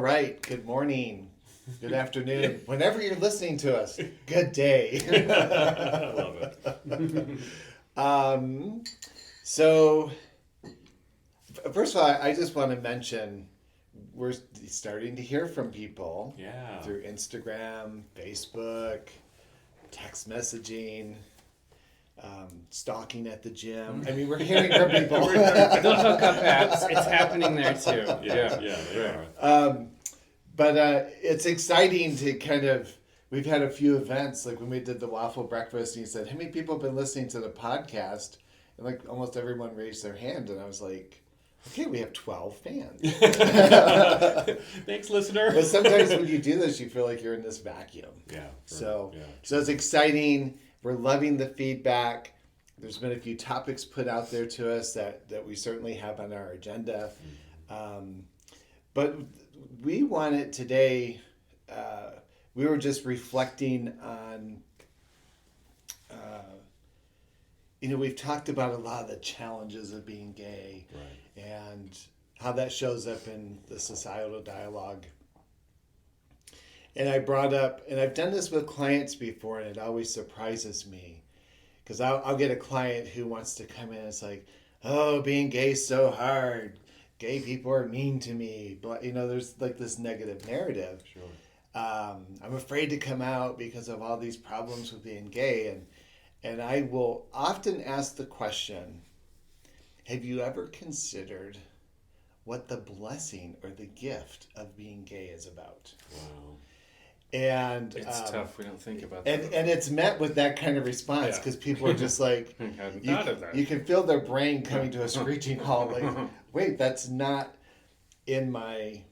right. Good morning. Good afternoon. Whenever you're listening to us, good day. I love it. So, first of all, I just want to mention we're starting to hear from people Yeah. through Instagram, Facebook, text messaging, stalking at the gym. I mean, we're hearing from people. The hookup apps, it's happening there too. Yeah, they are. But it's exciting to kind of, we've had a few events, like when we did the waffle breakfast, and you said, how many people have been listening to the podcast? And like almost everyone raised their hand, and I was like, okay, we have 12 fans. Thanks, listener. But sometimes when you do this, you feel like you're in this vacuum. Yeah. So it's exciting. We're loving the feedback. There's been a few topics put out there to us that we certainly have on our agenda. But we wanted today, we were just reflecting on, we've talked about a lot of the challenges of being gay, Right. and how that shows up in the societal dialogue. And I brought up, and I've done this with clients before, and it always surprises me, because I'll get a client who wants to come in and it's like, oh, being gay is so hard. Gay people are mean to me. But, there's like this negative narrative. Sure. I'm afraid to come out because of all these problems with being gay. And I will often ask the question, have you ever considered what the blessing or the gift of being gay is about? Wow. And It's tough. We don't think about that. And it's met with that kind of response, because people are just like, I hadn't thought of that. you can feel their brain coming to a screeching halt. Like, wait, that's not in my.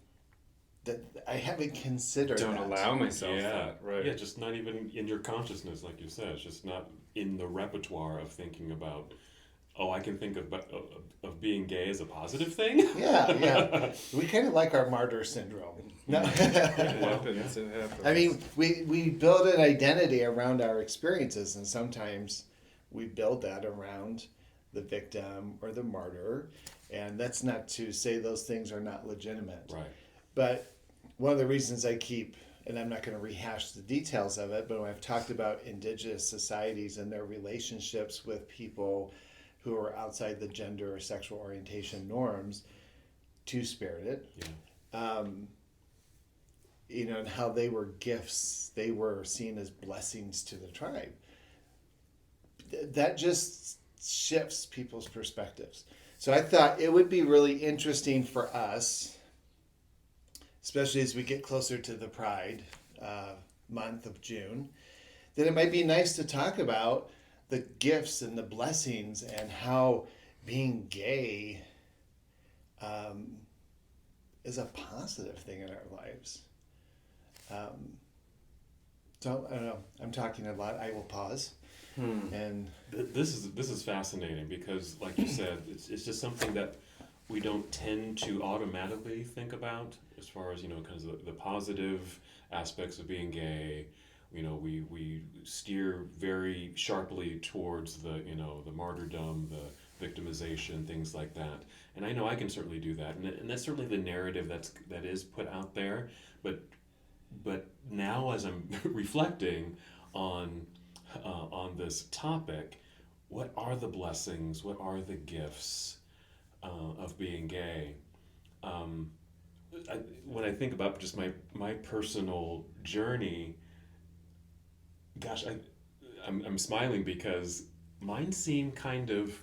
I haven't considered. Don't that. allow myself Yeah. that. Right. Yeah, just not even in your consciousness, like you said. It's just not in the repertoire of thinking about, I can think of being gay as a positive thing? Yeah. We kind of like our martyr syndrome. No. It happens. It happens. I mean, we build an identity around our experiences, and sometimes we build that around the victim or the martyr, and that's not to say those things are not legitimate. Right. But one of the reasons I keep, and I'm not going to rehash the details of it, but when I've talked about indigenous societies and their relationships with people who are outside the gender or sexual orientation norms, two-spirited, and how they were gifts, they were seen as blessings to the tribe. That just shifts people's perspectives. So I thought it would be really interesting for us, especially as we get closer to the Pride month of June, that it might be nice to talk about the gifts and the blessings and how being gay is a positive thing in our lives. So I don't know. I'm talking a lot. I will pause. And This is fascinating because, like you said, it's just something that we don't tend to automatically think about as far as, kind of the positive aspects of being gay. We steer very sharply towards the martyrdom, the victimization, things like that. And I know I can certainly do that, and that's certainly the narrative that is put out there. But now, as I'm reflecting on this topic, what are the blessings? What are the gifts of being gay? When I think about just my personal journey, gosh, I'm smiling because mine seem kind of,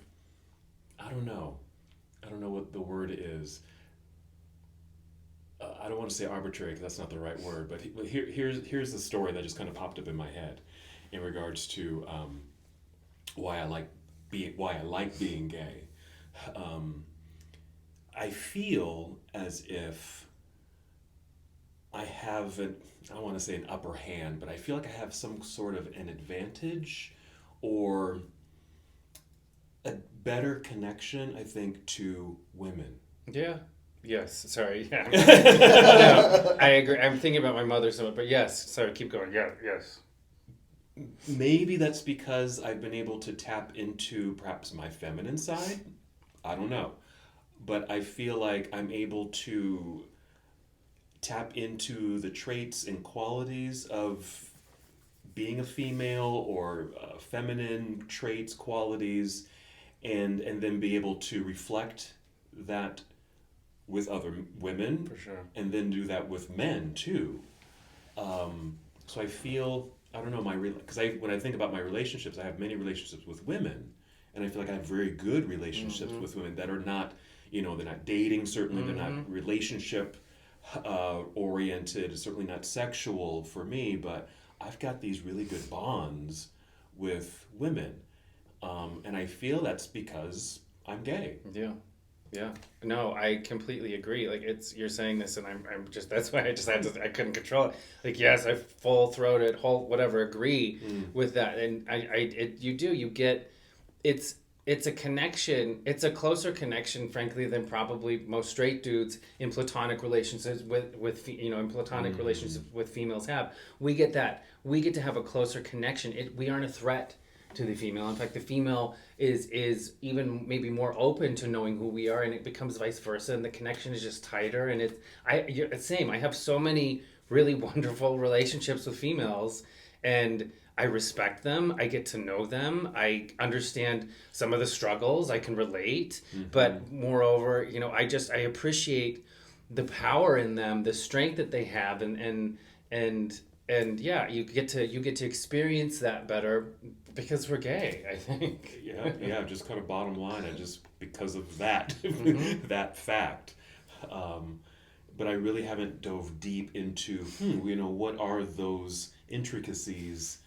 I don't know what the word is. I don't want to say arbitrary because that's not the right word, but here's the story that just kind of popped up in my head in regards to why I like being gay. I feel as if I have I don't want to say an upper hand, but I feel like I have some sort of an advantage or a better connection, I think, to women. Yeah. Yes. Sorry. Yeah. No, I agree. I'm thinking about my mother so much, but yes. Sorry. Keep going. Yeah. Yes. Maybe that's because I've been able to tap into perhaps my feminine side. I don't know. But I feel like I'm able to tap into the traits and qualities of being a female or feminine traits, qualities, and then be able to reflect that with other women, For sure. and then do that with men too. So I feel, I don't know, because when I think about my relationships, I have many relationships with women, and I feel like I have very good relationships with women that are not, they're not dating, certainly they're not relationship oriented, certainly not sexual for me, but I've got these really good bonds with women. And I feel that's because I'm gay. Yeah. Yeah. No, I completely agree. Like you're saying this and I'm just, that's why I couldn't control it. Like, yes, I full-throated, agree with that. And you get, it's a connection. It's a closer connection, frankly, than probably most straight dudes in platonic relationships in platonic relationships with females have. We get that. We get to have a closer connection. We aren't a threat to the female. In fact, the female is even maybe more open to knowing who we are, and it becomes vice versa, and the connection is just tighter. And it's same. I have so many really wonderful relationships with females, and I respect them. I get to know them. I understand some of the struggles. I can relate, but moreover, I appreciate the power in them, the strength that they have, and yeah, you get to experience that better because we're gay, I think. Yeah, just kind of bottom line, because of that, that fact. But I really haven't dove deep into, what are those intricacies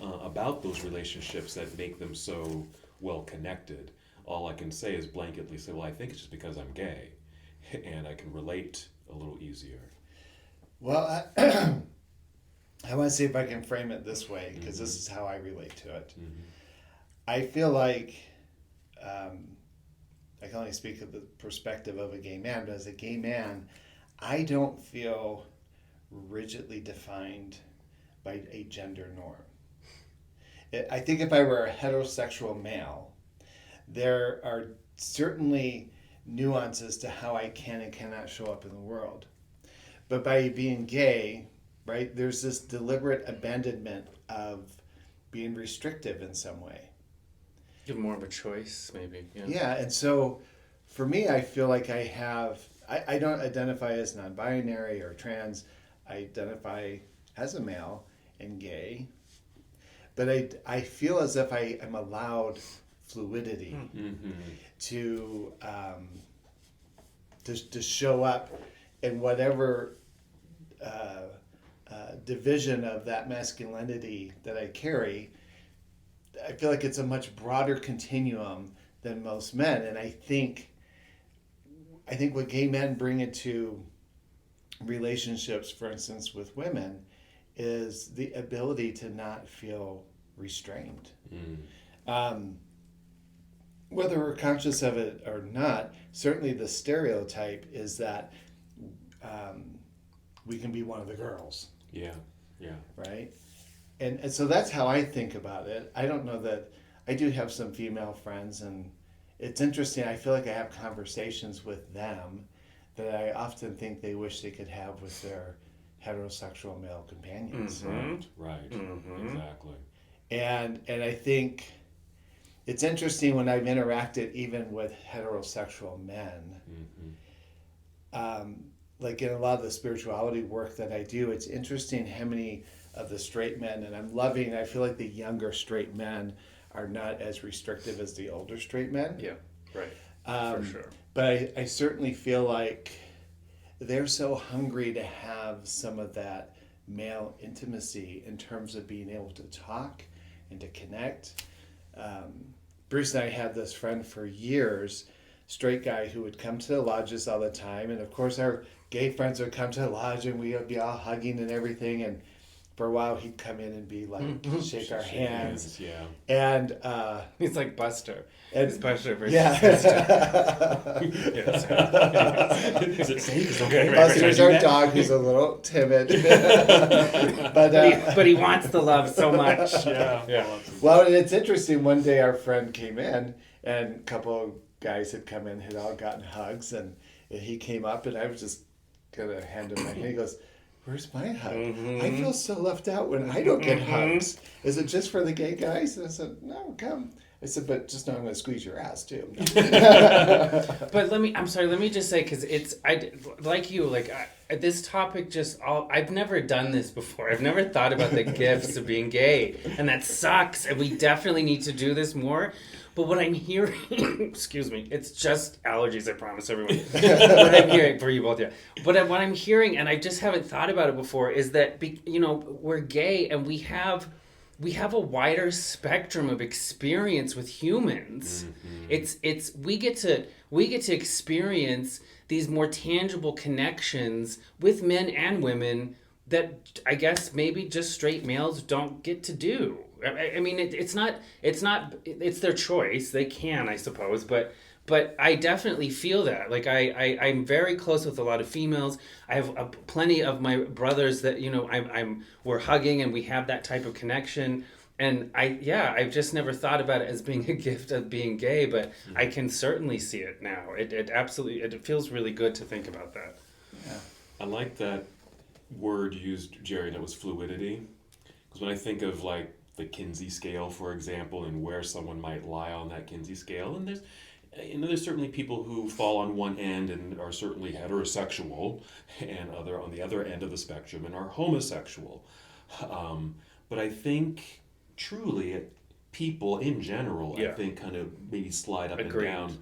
about those relationships that make them so well connected. All I can say is blanketly say, well, I think it's just because I'm gay, and I can relate a little easier. Well, I want to see if I can frame it this way, because this is how I relate to it. I feel like I can only speak of the perspective of a gay man, but as a gay man, I don't feel rigidly defined by a gender norm. I think if I were a heterosexual male, there are certainly nuances to how I can and cannot show up in the world. But by being gay, right, there's this deliberate abandonment of being restrictive in some way. Give more of a choice, maybe. Yeah, and so for me, I feel like I don't identify as non-binary or trans. I identify as a male and gay. But I feel as if I am allowed fluidity to show up in whatever division of that masculinity that I carry. I feel like it's a much broader continuum than most men, and I think what gay men bring into relationships, for instance, with women, is the ability to not feel restrained. Whether we're conscious of it or not, certainly the stereotype is that we can be one of the girls. Yeah. Right? And so that's how I think about it. I don't know that I do have some female friends, and it's interesting. I feel like I have conversations with them that I often think they wish they could have with their heterosexual male companions. Right. Exactly. And I think it's interesting when I've interacted even with heterosexual men. Like in a lot of the spirituality work that I do, it's interesting how many of the straight men, and I feel like the younger straight men are not as restrictive as the older straight men. Yeah, right. For sure. But I certainly feel like they're so hungry to have some of that male intimacy in terms of being able to talk and to connect. Bruce and I had this friend for years, straight guy who would come to the lodges all the time, and of course our gay friends would come to the lodge and we would be all hugging and everything, and for a while he'd come in and be like, shake our hands. Yeah. And he's like Buster. And, it's Buster versus Buster. Is it safe? Okay. Buster's our dog who's a little timid. but he wants the love so much. Yeah. Well, and it's interesting. One day our friend came in, and a couple of guys had come in, had all gotten hugs, and he came up, and I was just got a hand in my hand. He goes, "Where's my hug? Mm-hmm. I feel so left out when I don't get hugs. Is it just for the gay guys?" And I said, "No, come." I said, "But just know I'm going to squeeze your ass too." But let me just say, because like you, this topic I've never done this before. I've never thought about the gifts of being gay, and that sucks, and we definitely need to do this more. But what I'm hearing, excuse me, it's just allergies, I promise everyone. What I'm hearing, for you both, yeah. But what I'm hearing, and I just haven't thought about it before, is that, we're gay, and we have a wider spectrum of experience with humans. We get to experience these more tangible connections with men and women that I guess maybe just straight males don't get to do. I mean, it's their choice. They can, I suppose, but I definitely feel that. Like I'm very close with a lot of females. I have plenty of my brothers that we're hugging and we have that type of connection. And I've just never thought about it as being a gift of being gay, but I can certainly see it now. It absolutely feels really good to think about that. Yeah. I like that word used, Jerry, that was fluidity. Because when I think of like the Kinsey scale, for example, and where someone might lie on that Kinsey scale, and there's certainly people who fall on one end and are certainly heterosexual, and on the other end of the spectrum and are homosexual. But I think truly people in general, I think, kind of maybe slide up and down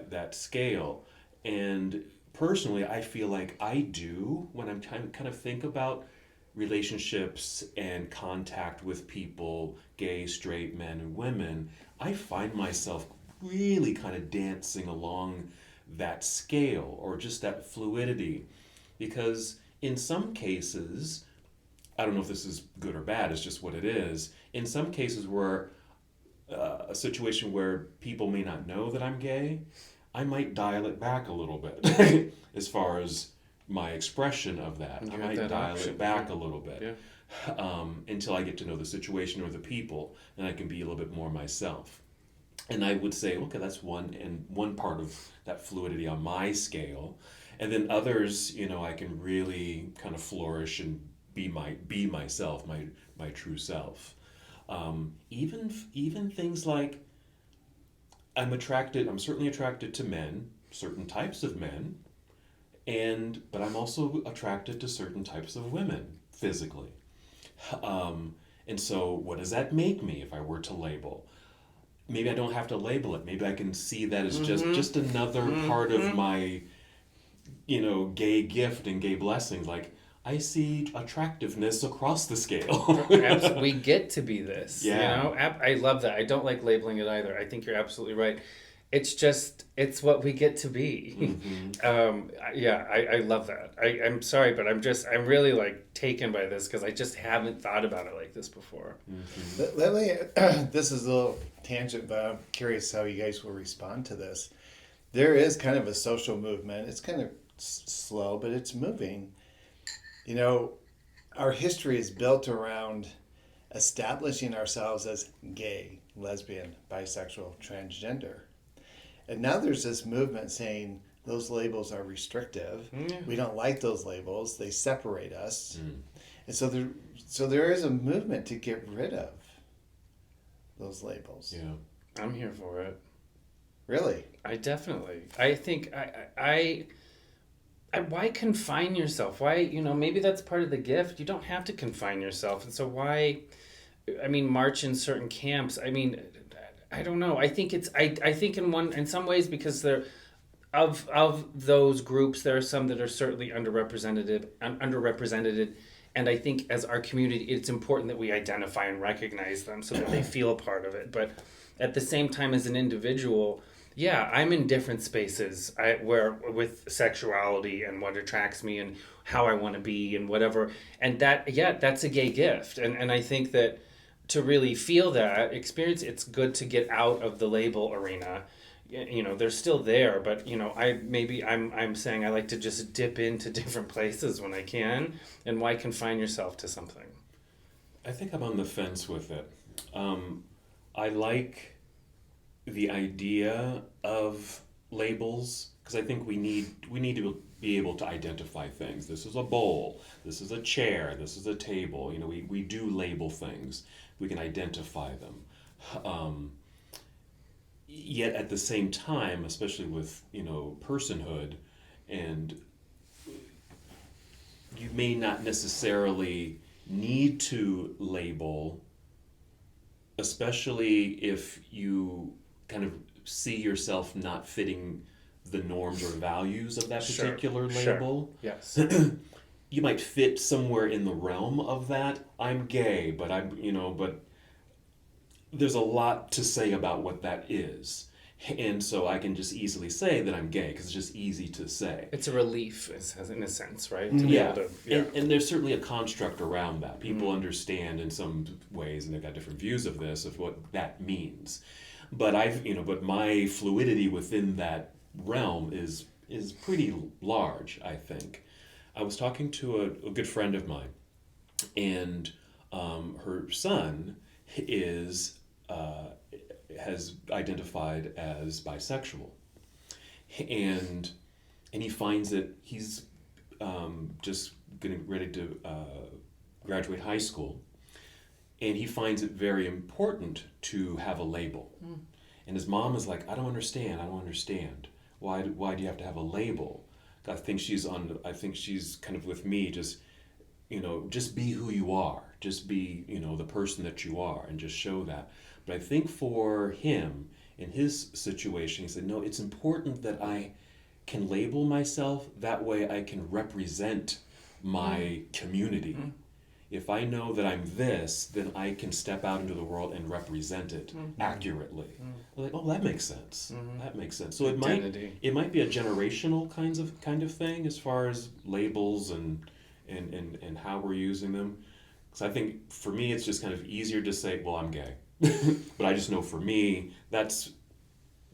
that scale. And personally, I feel like I do when I'm trying to kind of think about relationships and contact with people, gay, straight men and women, I find myself really kind of dancing along that scale or just that fluidity. Because in some cases, I don't know if this is good or bad, it's just what it is. In some cases where a situation where people may not know that I'm gay, I might dial it back a little bit as far as my expression of that. I might dial it back a little bit until I get to know the situation or the people, and I can be a little bit more myself. And I would say, okay, that's one part of that fluidity on my scale. And then others, I can really kind of flourish and be myself, my true self. Even things like I'm certainly attracted to men, certain types of men, but I'm also attracted to certain types of women physically. And so what does that make me if I were to label? Maybe I don't have to label it. Maybe I can see that as just another part of my, gay gift and gay blessings. Like, I see attractiveness across the scale. We get to be this. Yeah. I love that. I don't like labeling it either. I think you're absolutely right. It's what we get to be. I love that. I'm sorry, but I'm really like taken by this because I just haven't thought about it like this before. Let me, this is a little tangent, but I'm curious how you guys will respond to this. There is kind of a social movement. It's kind of slow, but it's moving. Our history is built around establishing ourselves as gay, lesbian, bisexual, transgender. And now there's this movement saying those labels are restrictive. We don't like those labels. They separate us. And so there is a movement to get rid of those labels. Yeah. I'm here for it. Really? I think why confine yourself? Why, maybe that's part of the gift. You don't have to confine yourself. And so why, march in certain camps? I don't know. I think I think in some ways because there of those groups there are some that are certainly underrepresented, and I think as our community it's important that we identify and recognize them so that they feel a part of it. But at the same time, as an individual, I'm in different spaces where with sexuality and what attracts me and how I want to be and whatever, and that's a gay gift, and I think that to really feel that experience, it's good to get out of the label arena. They're still there, but I'm saying I like to just dip into different places when I can, and why confine yourself to something? I think I'm on the fence with it. I like the idea of labels because I think we need to be able to identify things. This is a bowl. This is a chair. This is a table. We do label things. We can identify them. Yet at the same time, especially with personhood, and you may not necessarily need to label, especially if you kind of see yourself not fitting the norms or values of that particular label. Yes. You might fit somewhere in the realm of that. I'm gay, but but there's a lot to say about what that is. And so I can just easily say that I'm gay because it's just easy to say. It's a relief, in a sense, right? Yeah. And there's certainly a construct around that. People understand in some ways, and they've got different views of this, of what that means. But but my fluidity within that realm is pretty large, I think. I was talking to a good friend of mine, and her son has identified as bisexual, and he finds that he's just getting ready to graduate high school, and he finds it very important to have a label. And his mom is like, I don't understand. Why do you have to have a label? I think she's kind of with me, just just be who you are, just be the person that you are, and just show that. But I think for him, in his situation, he said, no, it's important that I can label myself, that way I can represent my community. If I know that I'm this, then I can step out into the world and represent it accurately. I'm like, oh, that makes sense. That makes sense. So Identity. it might be a generational kind of thing as far as labels and how we're using them. Because I think for me, it's just kind of easier to say, well, I'm gay. But I just know for me, there's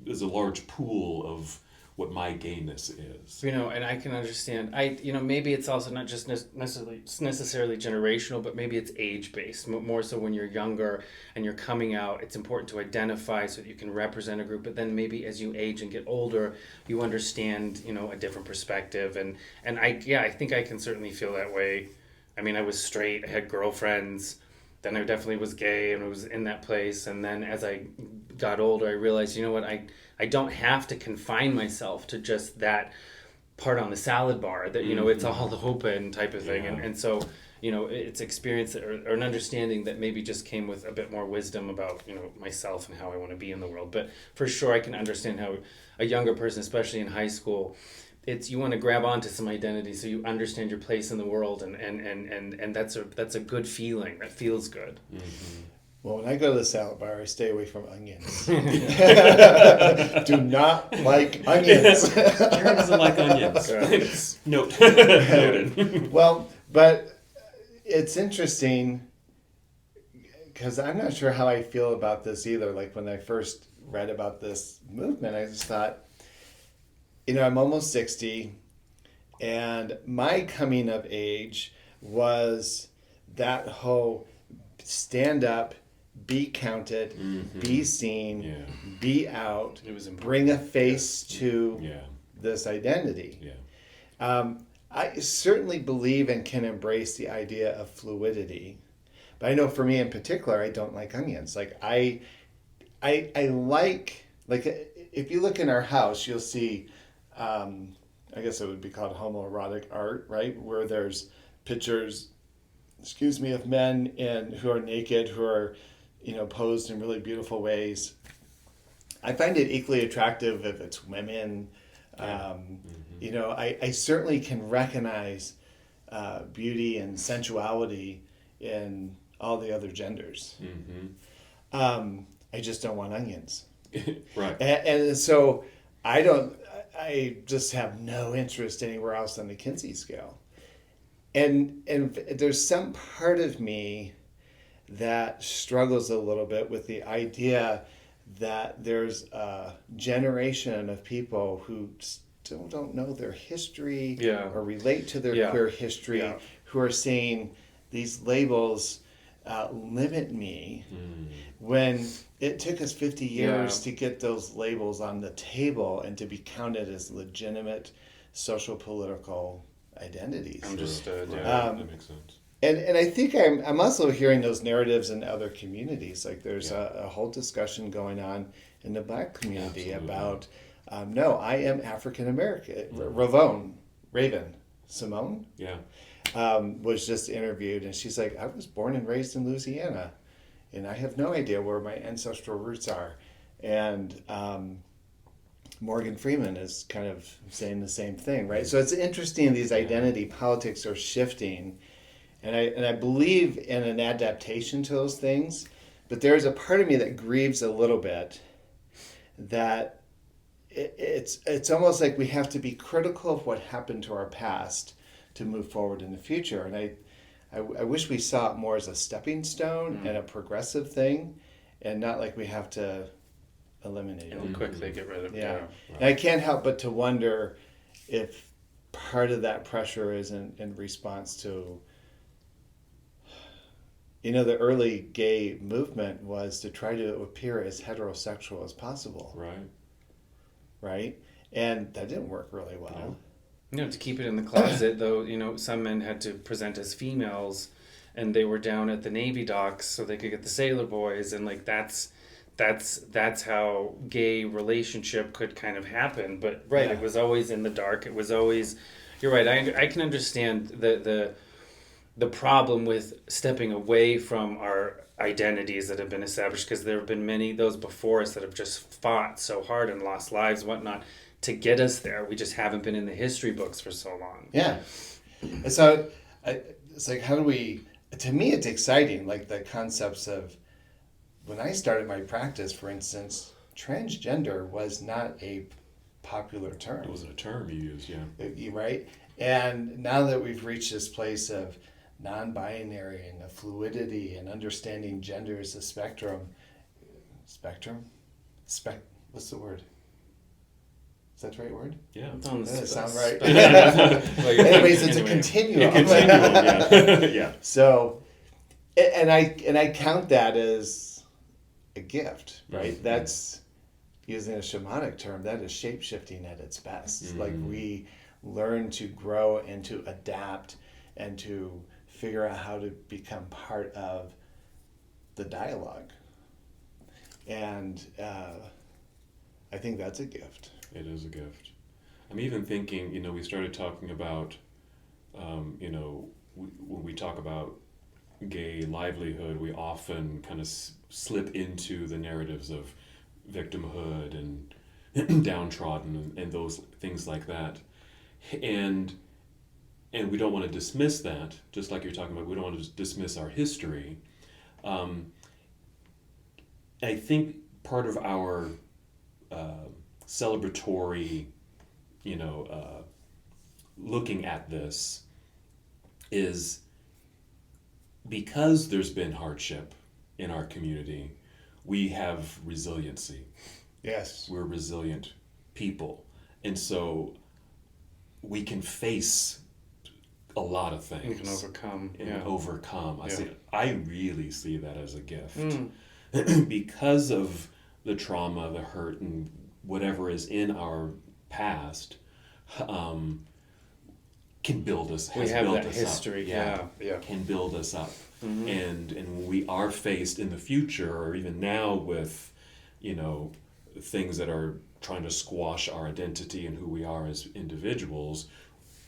a large pool of what my gayness is. And I can understand. Maybe it's also not just necessarily generational, but maybe it's age-based. More so when you're younger and you're coming out, it's important to identify so that you can represent a group. But then maybe as you age and get older, you understand, a different perspective. And I think I can certainly feel that way. I mean, I was straight, I had girlfriends. Then I definitely was gay and I was in that place. And then as I got older, I realized, I don't have to confine myself to just that part on the salad bar that, it's all open type of thing. Yeah. And so, it's experience or an understanding that maybe just came with a bit more wisdom about, myself and how I want to be in the world. But for sure, I can understand how a younger person, especially in high school, you want to grab onto some identity so you understand your place in the world, and that's a good feeling. That feels good. Mm-hmm. Well, when I go to the salad bar, I stay away from onions. Do not like onions. Karen doesn't like onions. Note. Noted. Well, but it's interesting because I'm not sure how I feel about this either. Like when I first read about this movement, I just thought, I'm almost 60, and my coming of age was that whole stand up, be counted, be seen, be out, bring a face to this identity. I certainly believe and can embrace the idea of fluidity, but I know for me in particular, I don't like onions. Like I like if you look in our house, you'll see. I guess it would be called homoerotic art, right? Where there's pictures, of men who are naked, who are, posed in really beautiful ways. I find it equally attractive if it's women. I certainly can recognize beauty and sensuality in all the other genders. I just don't want onions. Right. And so I just have no interest anywhere else on the Kinsey scale. And there's some part of me that struggles a little bit with the idea that there's a generation of people who still don't know their history or relate to their queer history, who are saying these labels limit me, when it took us 50 years to get those labels on the table and to be counted as legitimate social political identities. Understood. Right. Yeah. That makes sense. And I think I'm also hearing those narratives in other communities. Like there's Yeah. a whole discussion going on in the Black community Absolutely. about, no, I am African American. Raven Simone Yeah. was just interviewed, and she's like, I was born and raised in Louisiana, and I have no idea where my ancestral roots are. And Morgan Freeman is kind of saying the same thing, right? So it's interesting, these identity politics are shifting, and I believe in an adaptation to those things, but there's a part of me that grieves a little bit that it's almost like we have to be critical of what happened to our past to move forward in the future. And I wish we saw it more as a stepping stone and a progressive thing, and not like we have to eliminate it. And quickly get rid of it. Yeah. Yeah. And I can't help but to wonder if part of that pressure is in response to, the early gay movement was to try to appear as heterosexual as possible, Right. right? And that didn't work really well. To keep it in the closet, though, some men had to present as females, and they were down at the Navy docks so they could get the sailor boys, and like that's how gay relationship could kind of happen. But Yeah. it was always in the dark. It was always, you're right. I can understand the problem with stepping away from our identities that have been established, because there have been many those before us that have just fought so hard and lost lives, whatnot, to get us there. We just haven't been in the history books for so long. Yeah. And so it's like, how do we, to me, it's exciting, like the concepts of, when I started my practice, for instance, transgender was not a popular term. It wasn't a term you used, yeah. Right? And now that we've reached this place of non-binary and the fluidity and understanding gender as a spectrum, what's the word? Is that the right word? Yeah. That doesn't sound right. Well, Anyways, it's a continuum. yeah. Yeah. So, and I count that as a gift, right? Mhm. That's, using a shamanic term, that is shape-shifting at its best. Mhm. Like we learn to grow and to adapt and to figure out how to become part of the dialogue. And I think that's a gift. It is a gift. I'm even thinking, we started talking about, when we talk about gay livelihood, we often kind of slip into the narratives of victimhood and downtrodden and those things like that. And we don't want to dismiss that, just like you're talking about, we don't want to dismiss our history. I think part of our celebratory, looking at this is because there's been hardship in our community, we have resiliency. Yes. We're resilient people. And so we can face a lot of things. You can overcome. And overcome. Yeah. I really see that as a gift. Mm. Because of the trauma, the hurt, and whatever is in our past, can build us. We has have built that us history. up. Yeah. Can build us up. Mhm. And when we are faced in the future, or even now, with things that are trying to squash our identity and who we are as individuals,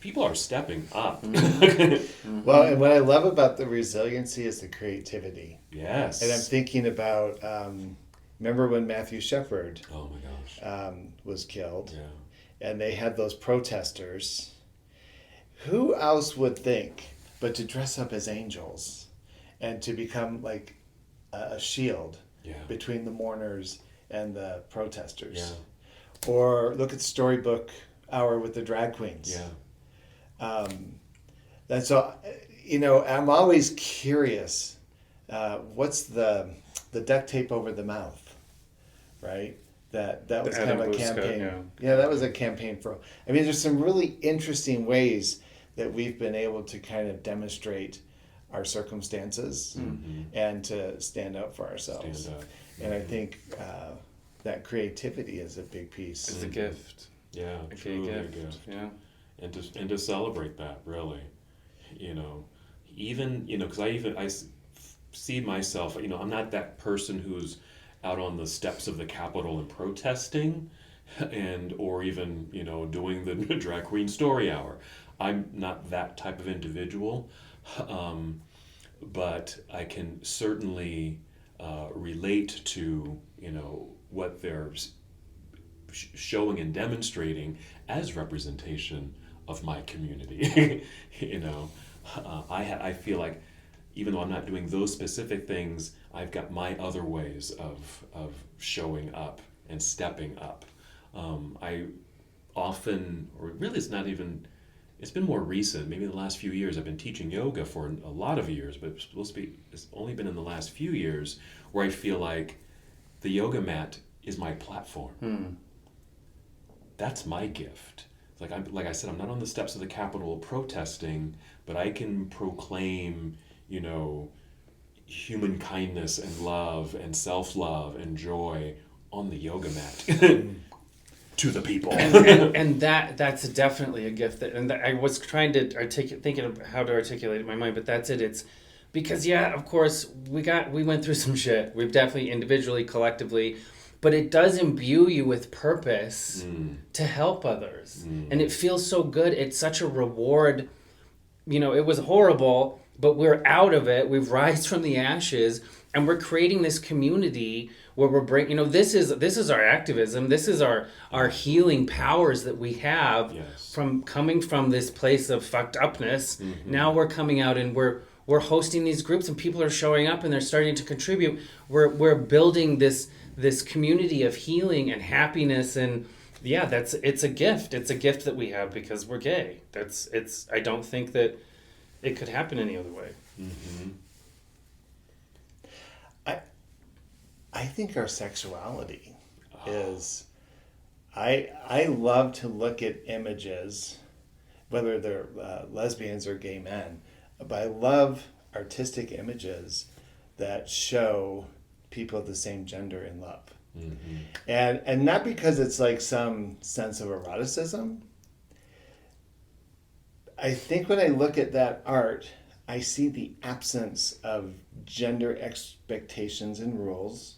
people are stepping up. Mm-hmm. Well, and what I love about the resiliency is the creativity. Yes. And I'm thinking about, remember when Matthew Shepard Oh my gosh. was killed? Yeah. And they had those protesters. Who else would think but to dress up as angels and to become like a shield Yeah. between the mourners and the protesters? Yeah. Or look at Storybook Hour with the drag queens. Yeah. And so, I'm always curious, what's the duct tape over the mouth, right? That was The kind of a Adam Buska, campaign. yeah. That was a campaign for. I mean, there's some really interesting ways that we've been able to kind of demonstrate our circumstances Mm-hmm. and to stand up for ourselves. Stand up. And I think that creativity is a big piece. It's a gift. Yeah, A gay truly a gift. gift. Yeah. And to celebrate that, really, you know, even, you know, because see myself, you know, I'm not that person who's out on the steps of the Capitol and protesting, or even, you know, doing the drag queen story hour. I'm not that type of individual, but I can certainly relate to, you know, what they're showing and demonstrating as representation of my community. You know, I feel like, even though I'm not doing those specific things, I've got my other ways of showing up and stepping up. I often, or really it's not even, it's been more recent, maybe in the last few years. I've been teaching yoga for a lot of years, but it's only been in the last few years where I feel like the yoga mat is my platform. That's my gift. Like I said, I'm not on the steps of the Capitol protesting, but I can proclaim, you know, human kindness and love and self-love and joy on the yoga mat to the people. and that's definitely a gift I was trying to thinking of how to articulate it in my mind, but that's it. It's because, yeah, of course we went through some shit. We've definitely individually, collectively, but it does imbue you with purpose to help others. And it feels so good. It's such a reward. You know, it was horrible, but we're out of it. We've rise from the ashes, and we're creating this community where we're bringing, you know, this is our activism. This is our healing powers that we have. Yes. From coming from this place of fucked upness. Now we're coming out and we're hosting these groups, and people are showing up and they're starting to contribute. We're building this community of healing and happiness, and yeah, it's a gift. It's a gift that we have because we're gay. I don't think that it could happen any other way. I think our sexuality is, I love to look at images, whether they're lesbians or gay men, but I love artistic images that show people of the same gender in love. And not because it's like some sense of eroticism. I think when I look at that art, I see the absence of gender expectations and rules.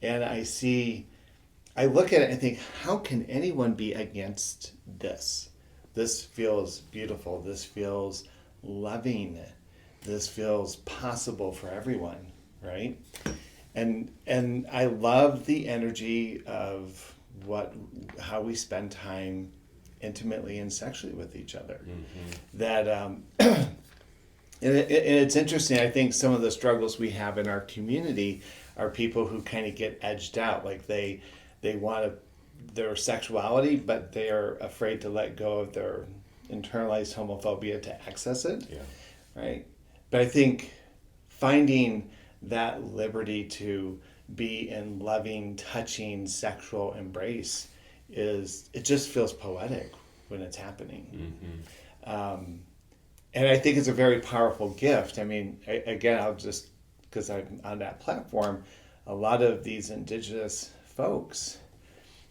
And I look at it and think, how can anyone be against this? This feels beautiful. This feels loving. This feels possible for everyone, right? And I love the energy of how we spend time intimately and sexually with each other. That and it's interesting. I think some of the struggles we have in our community are people who kind of get edged out, like they want their sexuality, but they are afraid to let go of their internalized homophobia to access it. Yeah. Right. But I think finding that liberty to be in loving, touching, sexual embrace it just feels poetic when it's happening. And I think it's a very powerful gift. I mean, again, I'll just, because I'm on that platform, a lot of these indigenous folks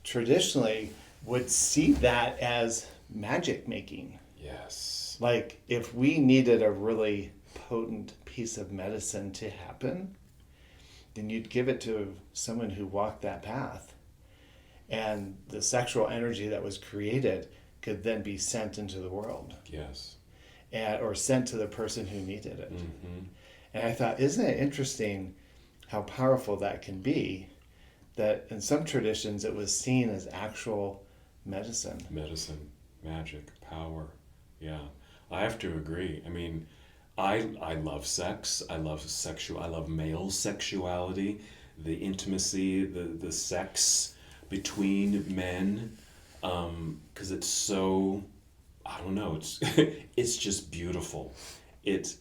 traditionally would see that as magic making. Yes. Like if we needed a really potent piece of medicine to happen, then you'd give it to someone who walked that path. And the sexual energy that was created could then be sent into the world. Yes. Or sent to the person who needed it. And I thought, isn't it interesting how powerful that can be? That in some traditions it was seen as actual medicine. Medicine, magic, power. Yeah, I have to agree. I mean, I love sex. I love male sexuality, the intimacy, the sex between men, because it's so, I don't know, it's just beautiful. It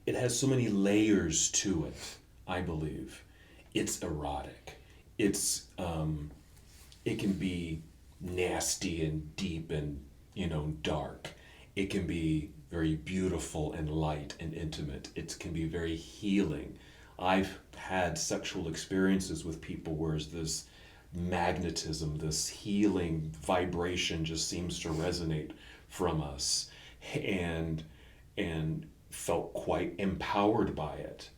has so many layers to it, I believe. It's erotic. It can be nasty and deep and, dark. It can be very beautiful and light and intimate. It can be very healing. I've had sexual experiences with people where this magnetism, this healing vibration just seems to resonate from us, and felt quite empowered by it.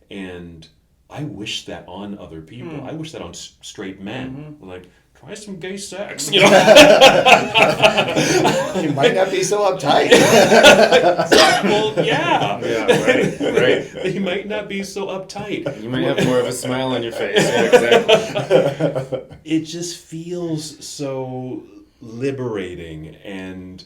And I wish that on other people. I wish that on straight men. Like, try some gay sex. You know? You might not be so uptight. Well, yeah. Right. They might not be so uptight. You might have more of a smile on your face. Yeah, exactly. It just feels so liberating and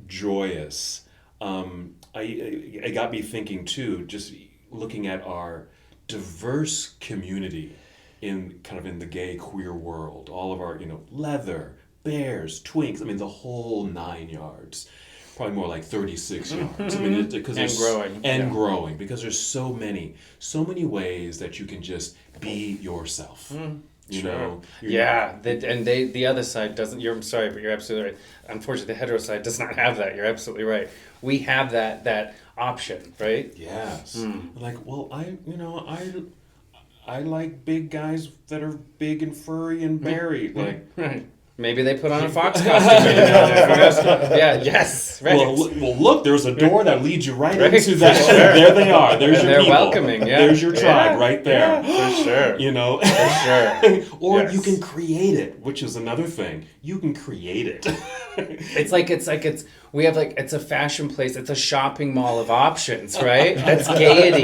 joyous. It got me thinking too, just looking at our diverse community in the gay queer world, all of our, leather, bears, twinks, the whole 9 yards, probably more like 36 yards. Because growing, because there's so many ways that you can just be yourself. You know, the other side doesn't. I'm sorry, but you're absolutely right. Unfortunately, the hetero side does not have that. You're absolutely right. We have that option, right? Yes. Like, well, I like big guys that are big and furry and married. Like, right. Maybe they put on a fox costume. Yes, right. Well, look, there's a door that leads you right into that. Sure. There they are. There's and your people. They're welcoming. Yeah. There's your tribe right there. Yeah, for sure. For sure. Or Yes. you can create it, which is another thing. You can create it. It's a fashion place. It's a shopping mall of options, right? That's gaiety.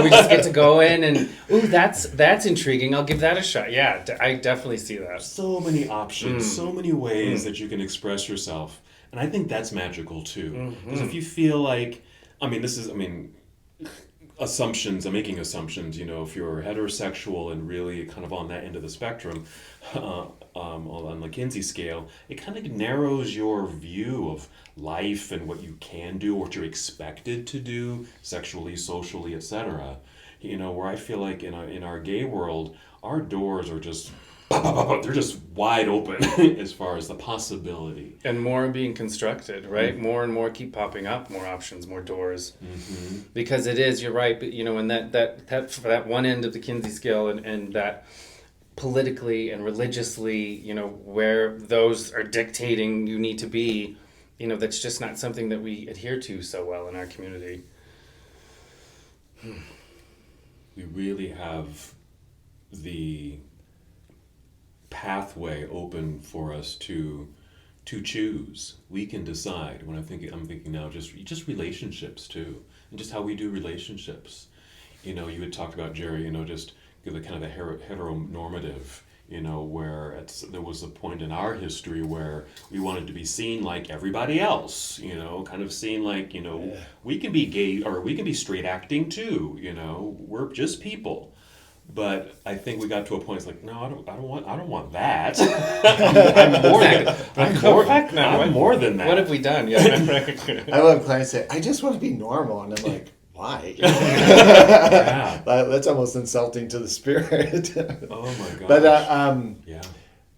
We just get to go in and that's intriguing. I'll give that a shot. Yeah, I definitely see that. So many options, so many ways that you can express yourself, and I think that's magical too. Because if you feel like, assumptions. I'm making assumptions. If you're heterosexual and really kind of on that end of the spectrum, on the Kinsey scale, it kind of narrows your view of life and what you can do, what you're expected to do sexually, socially, etc. Where I feel like in our gay world, our doors are just they're just wide open as far as the possibility. And more being constructed, right? More and more keep popping up, more options, more doors. Because it is, you're right, but in that one end of the Kinsey scale and that politically and religiously, where those are dictating you need to be, that's just not something that we adhere to so well in our community. We really have the pathway open for us to choose. We can decide. I'm thinking now just relationships too, and just how we do relationships. You had talked about, Jerry, just the kind of the heteronormative, where there was a point in our history where we wanted to be seen like everybody else, kind of seen like, we can be gay or we can be straight acting too, we're just people. But I think we got to a point. It's like, no, I don't want that. I'm more than that. What have we done? Yeah. I love clients say, I just want to be normal, and I'm like, why? Yeah. That's almost insulting to the spirit. Oh my gosh. But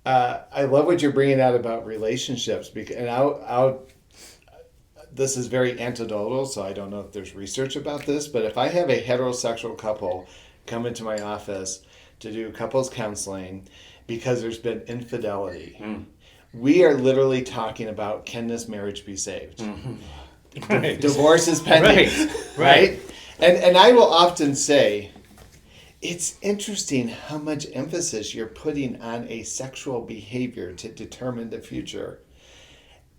I love what you're bringing out about relationships, and this is very anecdotal, so I don't know if there's research about this. But if I have a heterosexual couple come into my office to do couples counseling because there's been infidelity, we are literally talking about, can this marriage be saved? Right. Divorce is pending, right? And I will often say, it's interesting how much emphasis you're putting on a sexual behavior to determine the future.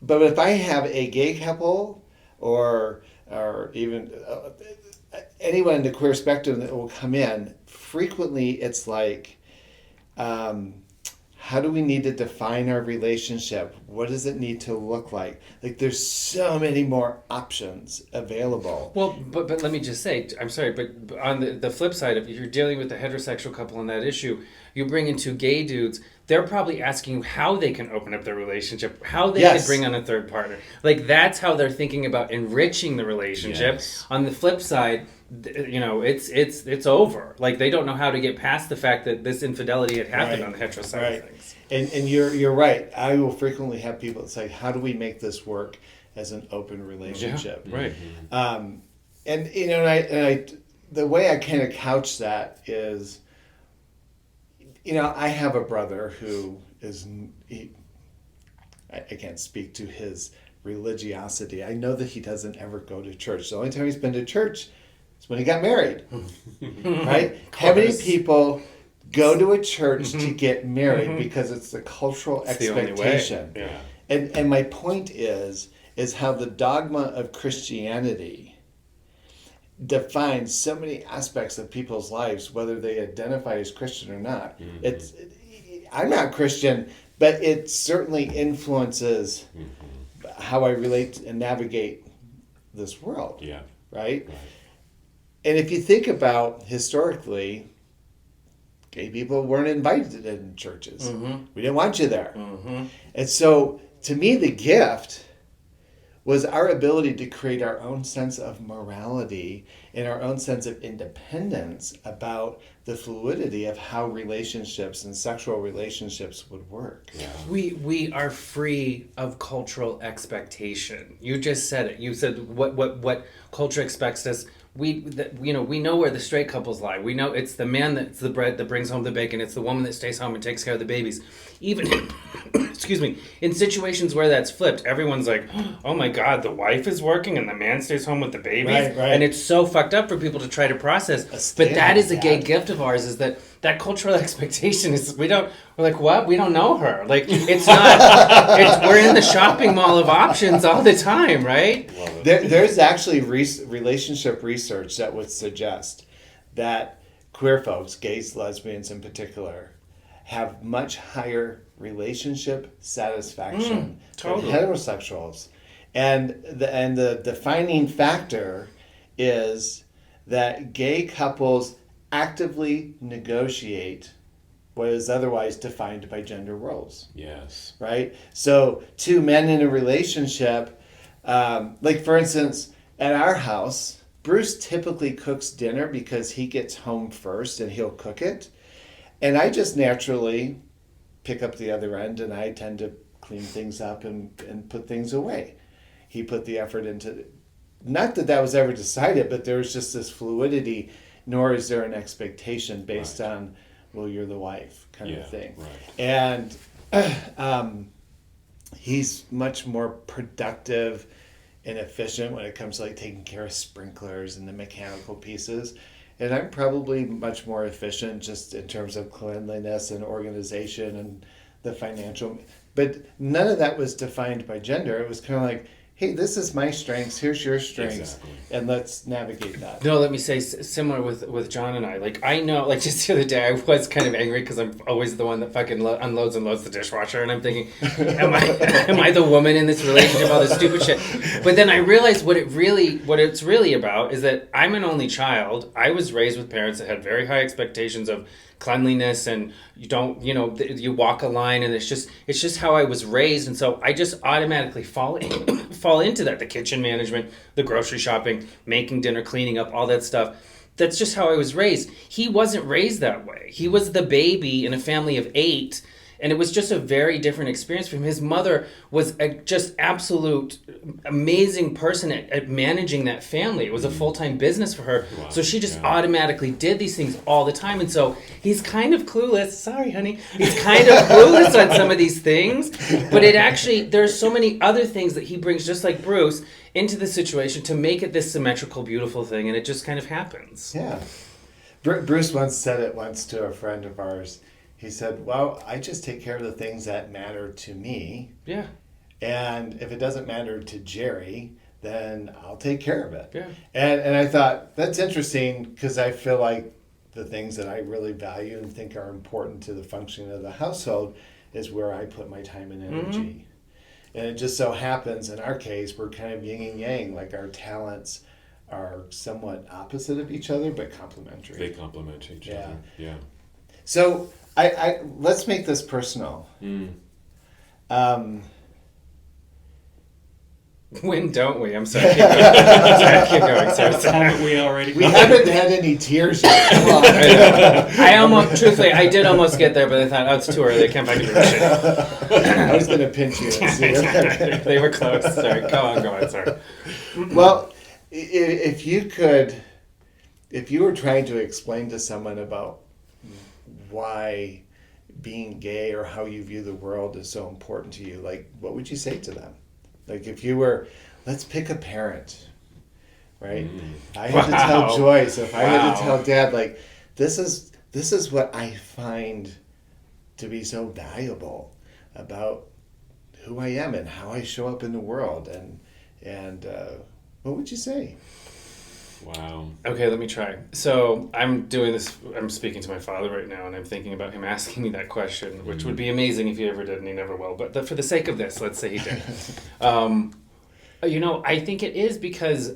But if I have a gay couple or even anyone in the queer spectrum that will come in, frequently it's like, how do we need to define our relationship? What does it need to look like? Like, there's so many more options available. Well, but let me just say, I'm sorry, but on the flip side, if you're dealing with a heterosexual couple on that issue, you bring in two gay dudes, they're probably asking you how they can open up their relationship, how they could bring on a third partner. Like, that's how they're thinking about enriching the relationship. Yes. On the flip side, it's over. Like, they don't know how to get past the fact that this infidelity had happened on the hetero side of things. And you're right. I will frequently have people say, how do we make this work as an open relationship. Yeah, right. And you know, the way I kind of couch that is, you know, I have a brother who I can't speak to his religiosity. I know that he doesn't ever go to church. The only time he's been to church is when he got married, right? How many people go to a church to get married because it's the cultural expectation? The only way. Yeah. And my point is how the dogma of Christianity defines so many aspects of people's lives, whether they identify as Christian or not. I'm not Christian, but it certainly influences how I relate and navigate this world. Yeah. Right? And if you think about historically, gay people weren't invited in churches. We didn't want you there. And so, to me, the gift was our ability to create our own sense of morality and our own sense of independence about the fluidity of how relationships and sexual relationships would work. Yeah. We are free of cultural expectation. You just said it. You said what culture expects us. We know where the straight couples lie. We know it's the man that's the bread that brings home the bacon. It's the woman that stays home and takes care of the babies. Even, excuse me, in situations where that's flipped, everyone's like, oh my God, the wife is working and the man stays home with the babies. Right. And it's so fucked up for people to try to process. But that is a gay gift of ours, is that cultural expectation is, we're like, what? We don't know her. Like, it's not, we're in the shopping mall of options all the time, right? There's actually relationship research that would suggest that queer folks, gays, lesbians in particular, have much higher relationship satisfaction totally. than heterosexuals. And the defining factor is that gay couples actively negotiate what is otherwise defined by gender roles. Yes. Right? So two men in a relationship, like for instance, at our house, Bruce typically cooks dinner because he gets home first and he'll cook it. And I just naturally pick up the other end and I tend to clean things up and put things away. He put the effort into, not that was ever decided, but there's just this fluidity, nor is there an expectation based on, well, you're the wife kind of thing. Right. And he's much more productive and efficient when it comes to like taking care of sprinklers and the mechanical pieces. And I'm probably much more efficient just in terms of cleanliness and organization and the financial. But none of that was defined by gender. It was kind of like, hey, this is my strengths, here's your strengths, Exactly. and let's navigate that. No, let me say, similar with John and I. Like, I know, like, just the other day, I was kind of angry because I'm always the one that fucking unloads and loads the dishwasher, and I'm thinking, am I the woman in this relationship, all this stupid shit? But then I realized what it's really about is that I'm an only child. I was raised with parents that had very high expectations of cleanliness, and you walk a line, and it's just how I was raised, and so I just automatically fall into that, the kitchen management, the grocery shopping, making dinner, cleaning up, all that stuff. That's just how I was raised. He wasn't raised that way. He was the baby in a family of 8, and it was just a very different experience for him. His mother was a just absolute amazing person at managing that family. It was a full-time business for her. Wow. So she just automatically did these things all the time. And so he's kind of clueless. Sorry, honey. He's kind of clueless on some of these things. But there's so many other things that he brings, just like Bruce, into the situation to make it this symmetrical, beautiful thing. And it just kind of happens. Yeah. Bruce once said it to a friend of ours. He said, well, I just take care of the things that matter to me. Yeah. And if it doesn't matter to Jerry, then I'll take care of it. Yeah. And I thought, that's interesting because I feel like the things that I really value and think are important to the functioning of the household is where I put my time and energy. And it just so happens, in our case, we're kind of yin and yang, like our talents are somewhat opposite of each other, but complementary. They complement each other. Yeah. So I let's make this personal. When don't we? I'm sorry. Keep going. Sorry. Haven't we already? We haven't had any tears yet. Come on. Truthfully, I did almost get there, but I thought, oh, it's too early. I can't find your shit. I was going to pinch you. And see if- They were close. Sorry. Go on. Sorry. Well, if you were trying to explain to someone about why being gay or how you view the world is so important to you, like, what would you say to them? Like, if you were, let's pick a parent, right? I had to tell Joyce, if I had to tell Dad, like, this is what I find to be so valuable about who I am and how I show up in the world, and what would you say? Wow. Okay, let me try. So I'm doing this. I'm speaking to my father right now, and I'm thinking about him asking me that question, which would be amazing if he ever did, and he never will. But for the sake of this, let's say he did. I think it is because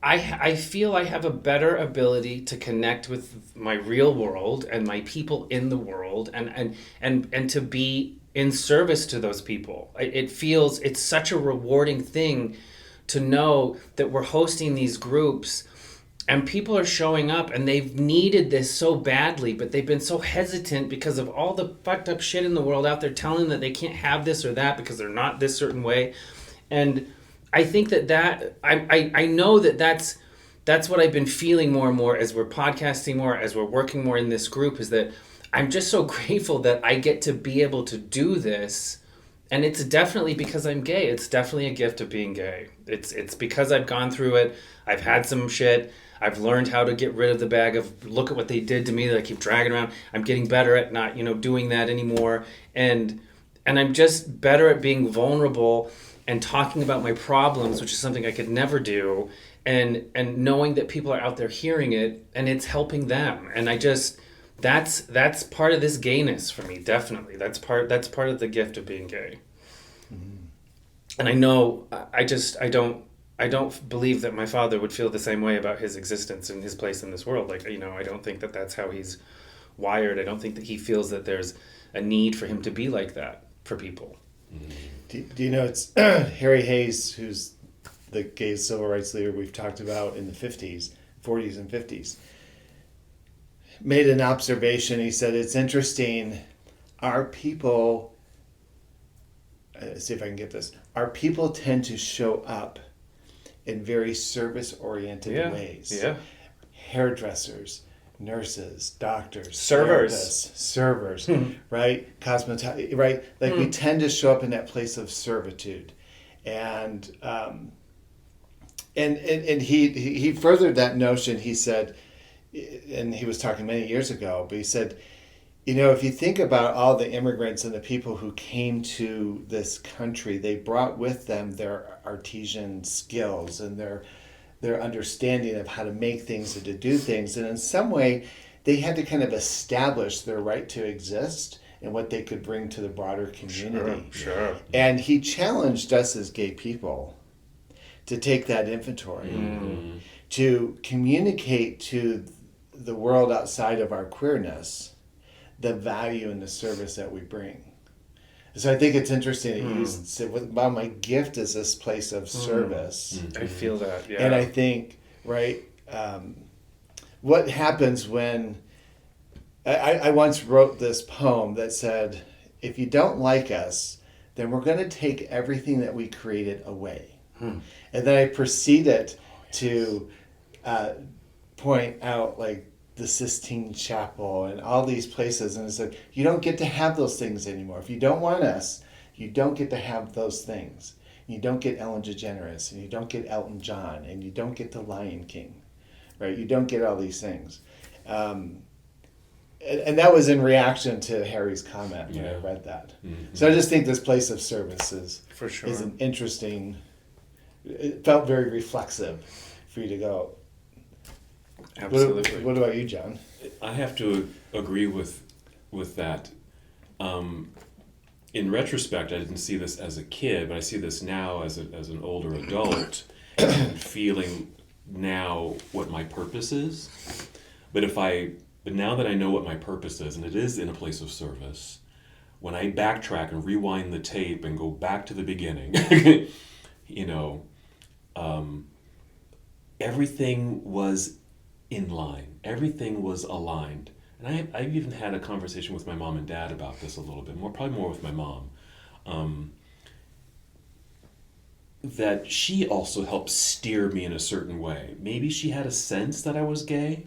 I feel I have a better ability to connect with my real world and my people in the world, and to be in service to those people. It feels it's such a rewarding thing to know that we're hosting these groups and people are showing up and they've needed this so badly, but they've been so hesitant because of all the fucked up shit in the world out there telling them that they can't have this or that because they're not this certain way. And I think I know that's what I've been feeling more and more as we're podcasting more, as we're working more in this group, is that I'm just so grateful that I get to be able to do this. And it's definitely because I'm gay. It's definitely a gift of being gay. It's because I've gone through it. I've had some shit. I've learned how to get rid of the bag of look at what they did to me that I keep dragging around. I'm getting better at not, doing that anymore. And I'm just better at being vulnerable and talking about my problems, which is something I could never do. And knowing that people are out there hearing it and it's helping them. And I just that's part of this gayness for me, definitely. That's part of the gift of being gay. And I know I don't believe that my father would feel the same way about his existence and his place in this world. Like, I don't think that that's how he's wired. I don't think that he feels that there's a need for him to be like that for people. Do you know it's Harry Hayes, who's the gay civil rights leader we've talked about in the 40s and 50s, made an observation. He said, it's interesting, our people, see if I can get this, our people tend to show up in very service-oriented ways. Yeah. Hairdressers, nurses, doctors, Servers, right? Right? Like we tend to show up in that place of servitude. And he furthered that notion. He said, and he was talking many years ago, but he said, if you think about all the immigrants and the people who came to this country, they brought with them their artisan skills and their understanding of how to make things and to do things. And in some way, they had to kind of establish their right to exist and what they could bring to the broader community. Sure. And he challenged us as gay people to take that inventory, to communicate to the world outside of our queerness the value and the service that we bring. So I think it's interesting that you said, well, my gift is this place of service. I feel that, yeah. And I think, right, what happens when... I once wrote this poem that said, if you don't like us, then we're going to take everything that we created away. And then I proceeded to point out, like, the Sistine Chapel and all these places, and it's like, you don't get to have those things anymore. If you don't want us, you don't get to have those things. You don't get Ellen DeGeneres, and you don't get Elton John, and you don't get the Lion King, right? You don't get all these things. And that was in reaction to Harry's comment when I read that. So I just think this place of service is an interesting, it felt very reflexive for you to go. Absolutely. What about you, John? I have to agree with that. In retrospect, I didn't see this as a kid, but I see this now as an older adult, and feeling now what my purpose is. But now that I know what my purpose is, and it is in a place of service, when I backtrack and rewind the tape and go back to the beginning, you know, everything was in line, everything was aligned. And I've even had a conversation with my mom and dad about this a little bit more, probably more with my mom. That she also helped steer me in a certain way. Maybe she had a sense that I was gay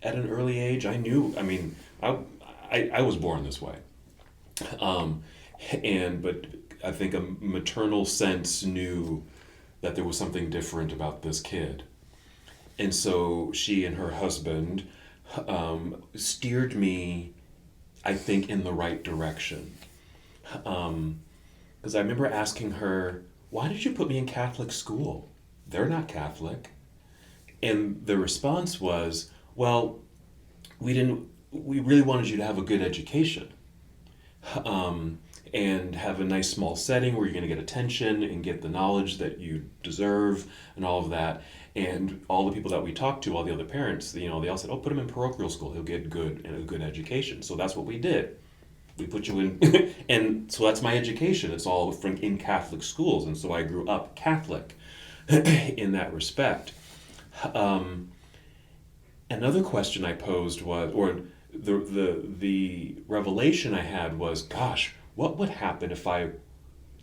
at an early age. I knew, I mean, I was born this way. But I think a maternal sense knew that there was something different about this kid. And so she and her husband steered me, I think, in the right direction. Because I remember asking her, why did you put me in Catholic school? They're not Catholic. And the response was, well, we really wanted you to have a good education. And have a nice small setting where you're going to get attention and get the knowledge that you deserve and all of that. And all the people that we talked to, all the other parents, they all said, oh, put him in parochial school. He'll get a good education. So that's what we did. We put you in, and so that's my education. It's all in Catholic schools. And so I grew up Catholic in that respect. Another question I posed was, or the revelation I had was, gosh, what would happen if I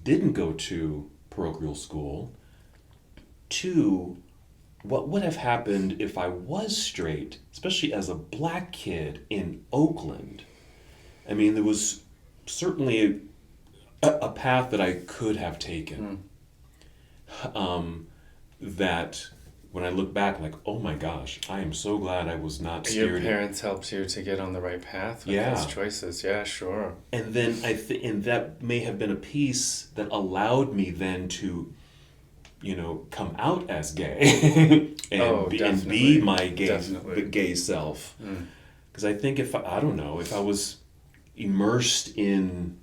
didn't go to parochial school? 2, what would have happened if I was straight, especially as a black kid in Oakland? I mean, there was certainly a path that I could have taken. That when I look back, like, oh my gosh, I am so glad I was not steered. Your parents helped you to get on the right path with those choices. Yeah, sure. And then and that may have been a piece that allowed me then to, come out as gay and be my gay self. Because I think if I was immersed in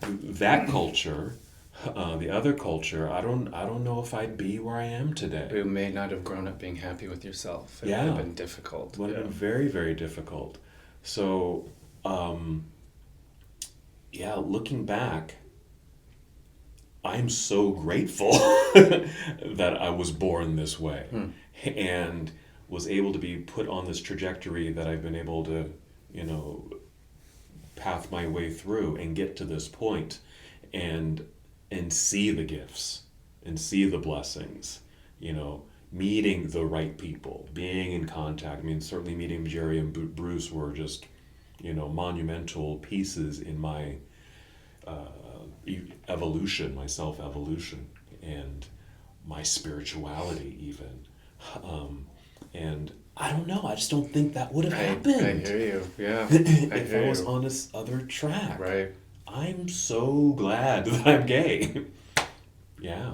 that culture, the other culture, I don't know if I'd be where I am today. You may not have grown up being happy with yourself. It would have been difficult. It would have been very, very difficult. So, looking back, I'm so grateful that I was born this way and was able to be put on this trajectory that I've been able to, path my way through and get to this point and see the gifts and see the blessings, meeting the right people, being in contact. I mean, certainly meeting Jerry and Bruce were just, monumental pieces in my evolution, my self-evolution, and my spirituality even. And I don't know, I just don't think that would have happened. I hear you, yeah. if I was on this other track. Right. I'm so glad that I'm gay. Yeah.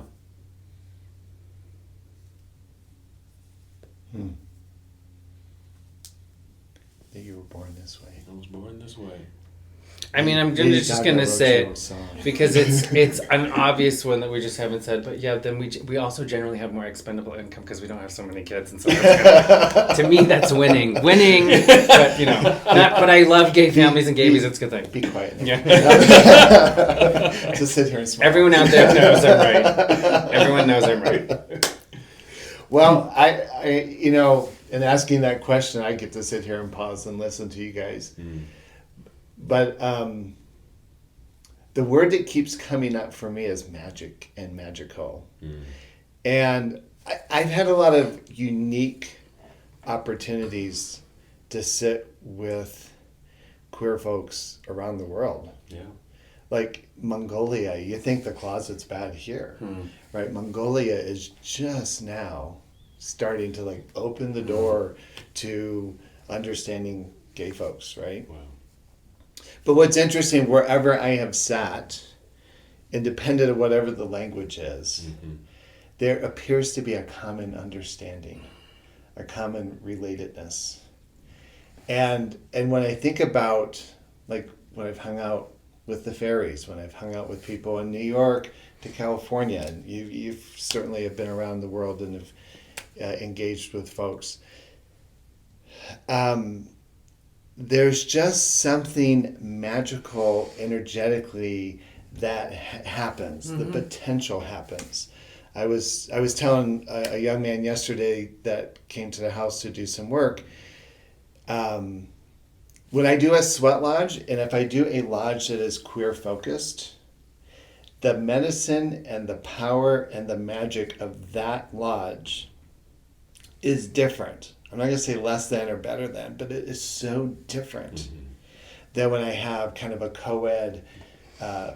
That you were born this way. I was born this way. I mean, I'm just going to say it because it's an obvious one that we just haven't said. But yeah, then we also generally have more expendable income because we don't have so many kids. And so to me, that's winning. But, but I love gay families and gays. It's a good thing. Be quiet. Yeah. Just sit here and smile. Everyone out there knows I'm right. Everyone knows I'm right. Well, I in asking that question, I get to sit here and pause and listen to you guys. But the word that keeps coming up for me is magic and magical. And I've had a lot of unique opportunities to sit with queer folks around the world. Yeah. Like Mongolia, you think the closet's bad here, right? Mongolia is just now starting to open the door to understanding gay folks, right? Wow. But what's interesting, wherever I have sat, independent of whatever the language is, there appears to be a common understanding, a common relatedness. And when I think about, when I've hung out with the fairies, when I've hung out with people in New York to California, and you've certainly have been around the world and have engaged with folks, there's just something magical energetically that happens, the potential happens. I was telling a young man yesterday that came to the house to do some work. When I do a sweat lodge, and if I do a lodge that is queer focused, the medicine and the power and the magic of that lodge is different. I'm not going to say less than or better than, but it is so different than when I have kind of a co-ed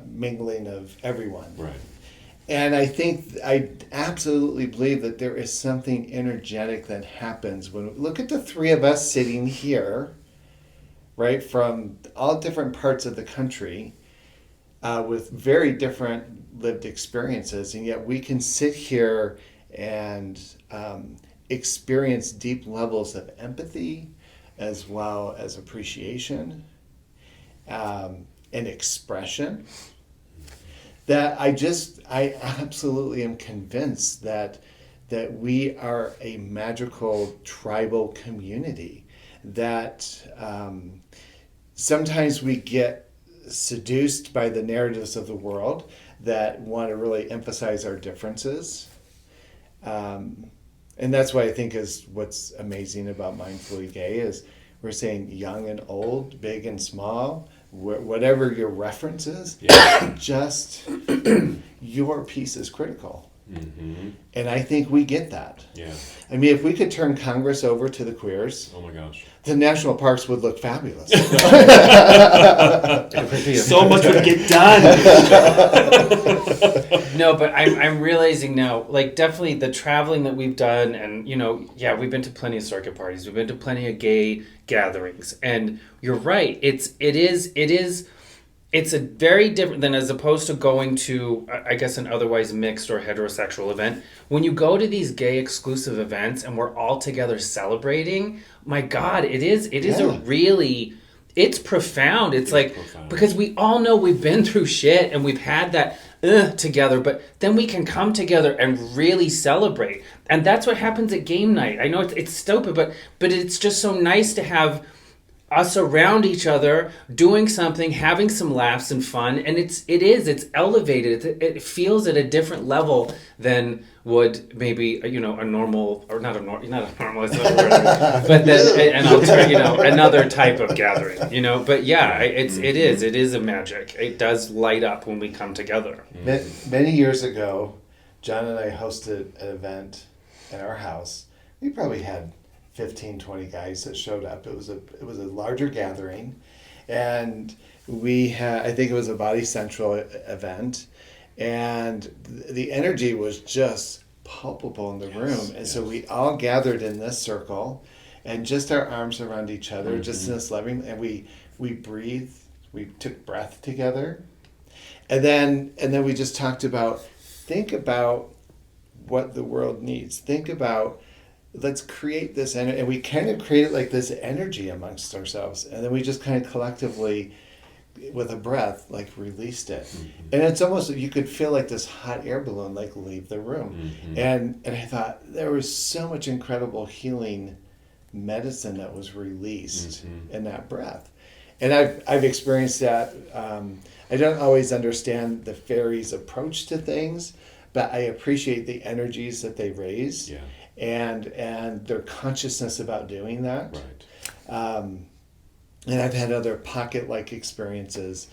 mingling of everyone. Right. And I absolutely believe that there is something energetic that happens when look at the three of us sitting here, right, from all different parts of the country, with very different lived experiences, and yet we can sit here and experience deep levels of empathy as well as appreciation and expression. That I absolutely am convinced that we are a magical tribal community. That sometimes we get seduced by the narratives of the world that want to really emphasize our differences. And that's what I think is what's amazing about Mindfully Gay is we're saying young and old, big and small, whatever your reference is, just your piece is critical. And I think we get that. Yeah. I mean, if we could turn Congress over to the queers, Oh my gosh. the national parks would look fabulous. So much would get done. No, but I'm realizing now, like definitely the traveling that we've done, and we've been to plenty of circuit parties, we've been to plenty of gay gatherings, and you're right. It's a very different than as opposed to going to, I guess, an otherwise mixed or heterosexual event. When you go to these gay exclusive events and we're all together celebrating, my God, it is it's profound. It's like, profound. Because we all know we've been through shit and we've had that together, but then we can come together and really celebrate. And that's what happens at game night. I know it's stupid, but it's just so nice to have us around each other doing something, having some laughs and fun, and it's elevated. It feels at a different level than would maybe a normal, or not a normal, it's not a word, but then another type of gathering. But yeah, it is a magic. It does light up when we come together. Many years ago, John and I hosted an event at our house. We probably had 15, 20 guys that showed up. It was a larger gathering, and we had, I think it was a Body Central event, and the energy was just palpable in the room. And so we all gathered in this circle, and just our arms around each other, just in this loving, and we breathed, we took breath together, and then we just talked about, think about what the world needs. Think about, let's create this energy, and we kind of created like this energy amongst ourselves, and then we just kind of collectively, with a breath, like released it. And it's almost, you could feel like this hot air balloon like leave the room. And I thought there was so much incredible healing medicine that was released in that breath. And I've experienced that. I don't always understand the fairies' approach to things, but I appreciate the energies that they raise. Yeah. And their consciousness about doing that. Right. And I've had other pocket-like experiences,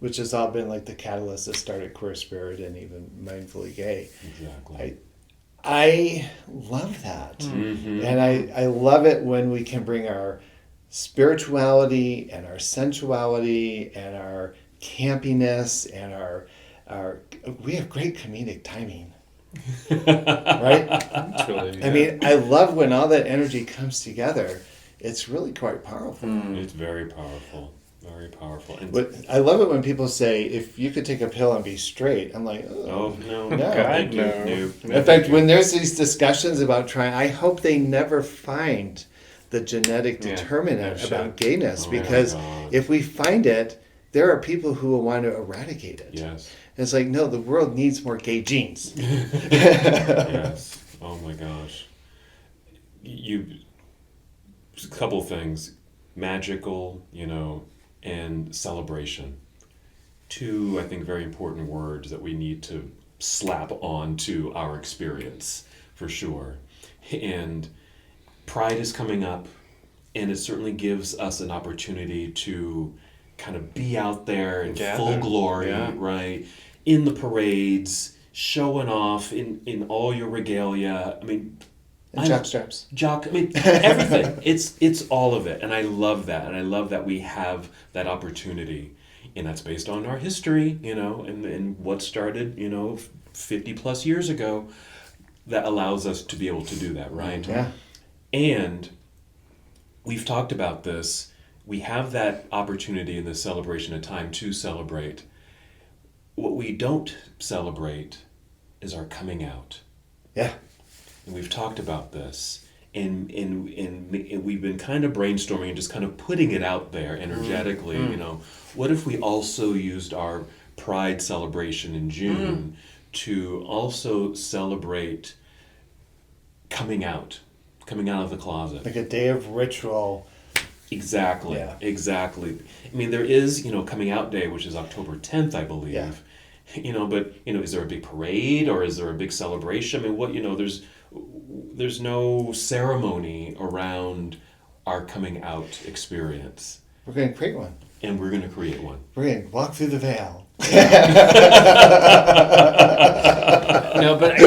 which has all been like the catalyst that started Queer Spirit and even Mindfully Gay. Exactly. I love that. And I love it when we can bring our spirituality and our sensuality and our campiness and we have great comedic timing. Right? Truly, I mean, I love when all that energy comes together. It's really quite powerful. It's very powerful. Very powerful. And But I love it when people say, if you could take a pill and be straight. I'm like, no, no. thank you. No. No. In fact, when there's these discussions about trying, I hope they never find the genetic determinant about gayness, Oh my because God. if we find it, there are people who will want to eradicate it. Yes. And it's like, no, the world needs more gay genes. Yes. Oh my gosh. A couple things. Magical, and celebration. two, I think, very important words that we need to slap on to our experience, for sure. And pride is coming up, and it certainly gives us an opportunity to kind of be out there in full glory, right? In the parades, showing off in all your regalia. I mean, Jockstraps. I mean, everything. It's all of it, and I love that, and I love that we have that opportunity, and that's based on our history, and what started, 50 plus years ago, that allows us to be able to do that, right? Yeah. And we've talked about this. We have that opportunity in this celebration of time to celebrate. What we don't celebrate is our coming out. Yeah. And we've talked about this, and we've been kind of brainstorming and just kind of putting it out there energetically. What if we also used our Pride celebration in June to also celebrate coming out of the closet? Like a day of ritual. Exactly. Yeah. Exactly. I mean, there is, Coming Out Day, which is October 10th, I believe. Yeah. But is there a big parade or is there a big celebration? I mean, there's no ceremony around our coming out experience. We're going to create one. And we're going to create one. We're going to walk through the veil. No, but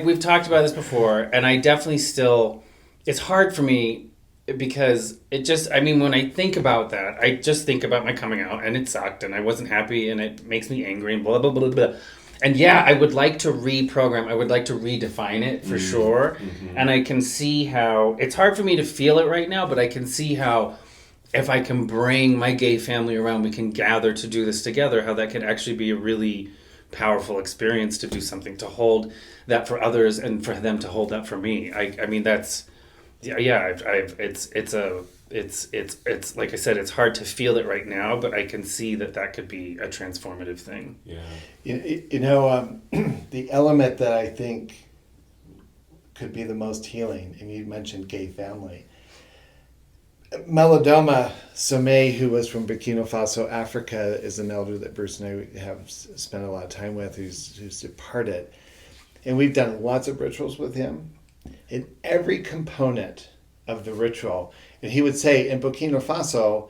we've talked about this before, and I definitely still, it's hard for me because when I think about that, I just think about my coming out, and it sucked, and I wasn't happy, and it makes me angry, and blah, blah, blah, blah. And yeah, I would like to reprogram, I would like to redefine it for sure. Mm-hmm. And I can see how, it's hard for me to feel it right now, but I can see how if I can bring my gay family around, we can gather to do this together, how that can actually be a really powerful experience to do something, to hold that for others and for them to hold that for me. I mean, that's, it's like I said, it's hard to feel it right now, but I can see that could be a transformative thing. Yeah. The element that I think could be the most healing, and you mentioned gay family. Melodoma Somé, who was from Burkina Faso, Africa, is an elder that Bruce and I have spent a lot of time with, who's departed. And we've done lots of rituals with him. In every component of the ritual, and he would say in Burkina Faso,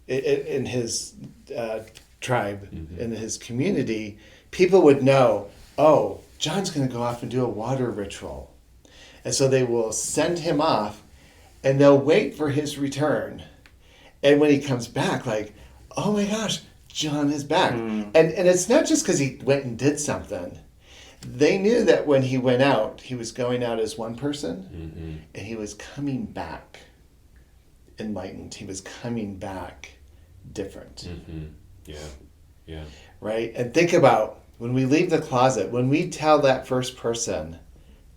in his tribe, in his community, people would know, oh, John's going to go off and do a water ritual. And so they will send him off, and they'll wait for his return. And when he comes back, like, oh my gosh, John is back. And it's not just because he went and did something. They knew that when he went out, he was going out as one person, and he was coming back enlightened. He was coming back different. Yeah. Right? And think about when we leave the closet, when we tell that first person,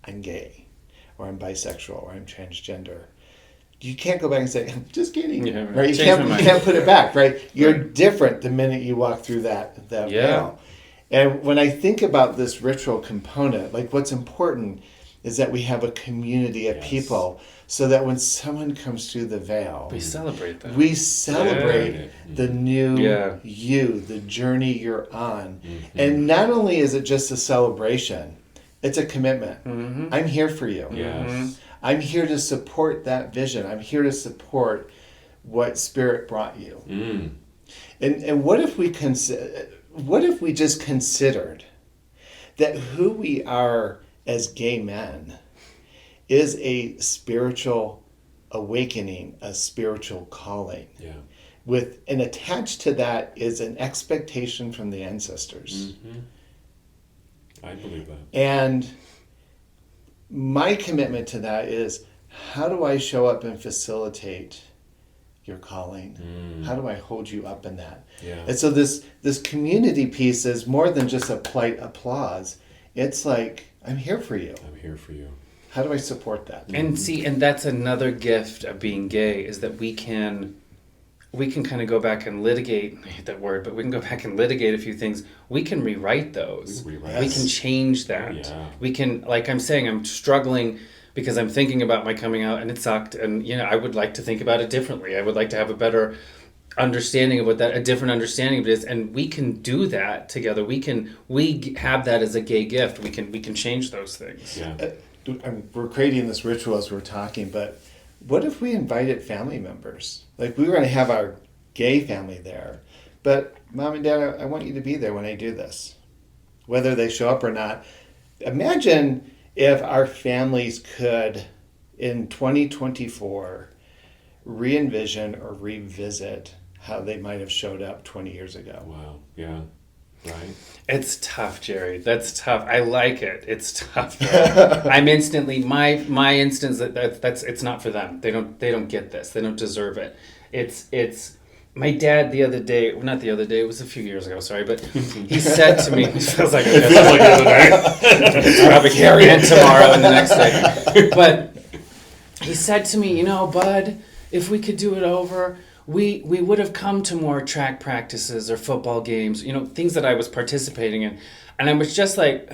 I'm gay, or I'm bisexual, or I'm transgender, you can't go back and say, I'm just kidding. Yeah, right? You can't put it back, right? You're different the minute you walk through that veil. And when I think about this ritual component, like what's important is that we have a community of people so that when someone comes through the veil, we celebrate that. We celebrate the new you, the journey you're on. And not only is it just a celebration, it's a commitment. I'm here for you. I'm here to support that vision. I'm here to support what Spirit brought you. And what if we just considered that who we are as gay men is a spiritual awakening, a spiritual calling. And attached to that is an expectation from the ancestors. I believe that. And my commitment to that is, how do I show up and facilitate your calling? How do I hold you up in that? And so this community piece is more than just a polite applause. It's like, I'm here for you. I'm here for you. How do I support that? And see, and that's another gift of being gay, is that we can kind of go back and litigate, I hate that word, but we can go back and litigate a few things. We can rewrite those. We can change that. We can, like I'm saying, I'm struggling because I'm thinking about my coming out and it sucked, and I would like to think about it differently. I would like to have a better understanding of what that, a different understanding of it is, and we can do that together. We have that as a gay gift. We can change those things. Yeah. We're creating this ritual as we're talking, but what if we invited family members? Like, we were going to have our gay family there, but Mom and Dad, I want you to be there when I do this, whether they show up or not. Imagine if our families could, in 2024, re-envision or revisit how they might have showed up 20 years ago. Wow. Yeah. Right. It's tough, Jerry. That's tough. I like it. It's tough. I'm instantly my instance that's it's not for them. They don't get this. They don't deserve it. It's my dad the other day, not the other day, it was a few years ago, sorry, but he said to me, it feels like the other day. I'll have a carry in tomorrow and the next day. But he said to me, Bud, if we could do it over, we would have come to more track practices or football games, things that I was participating in. And I was just like,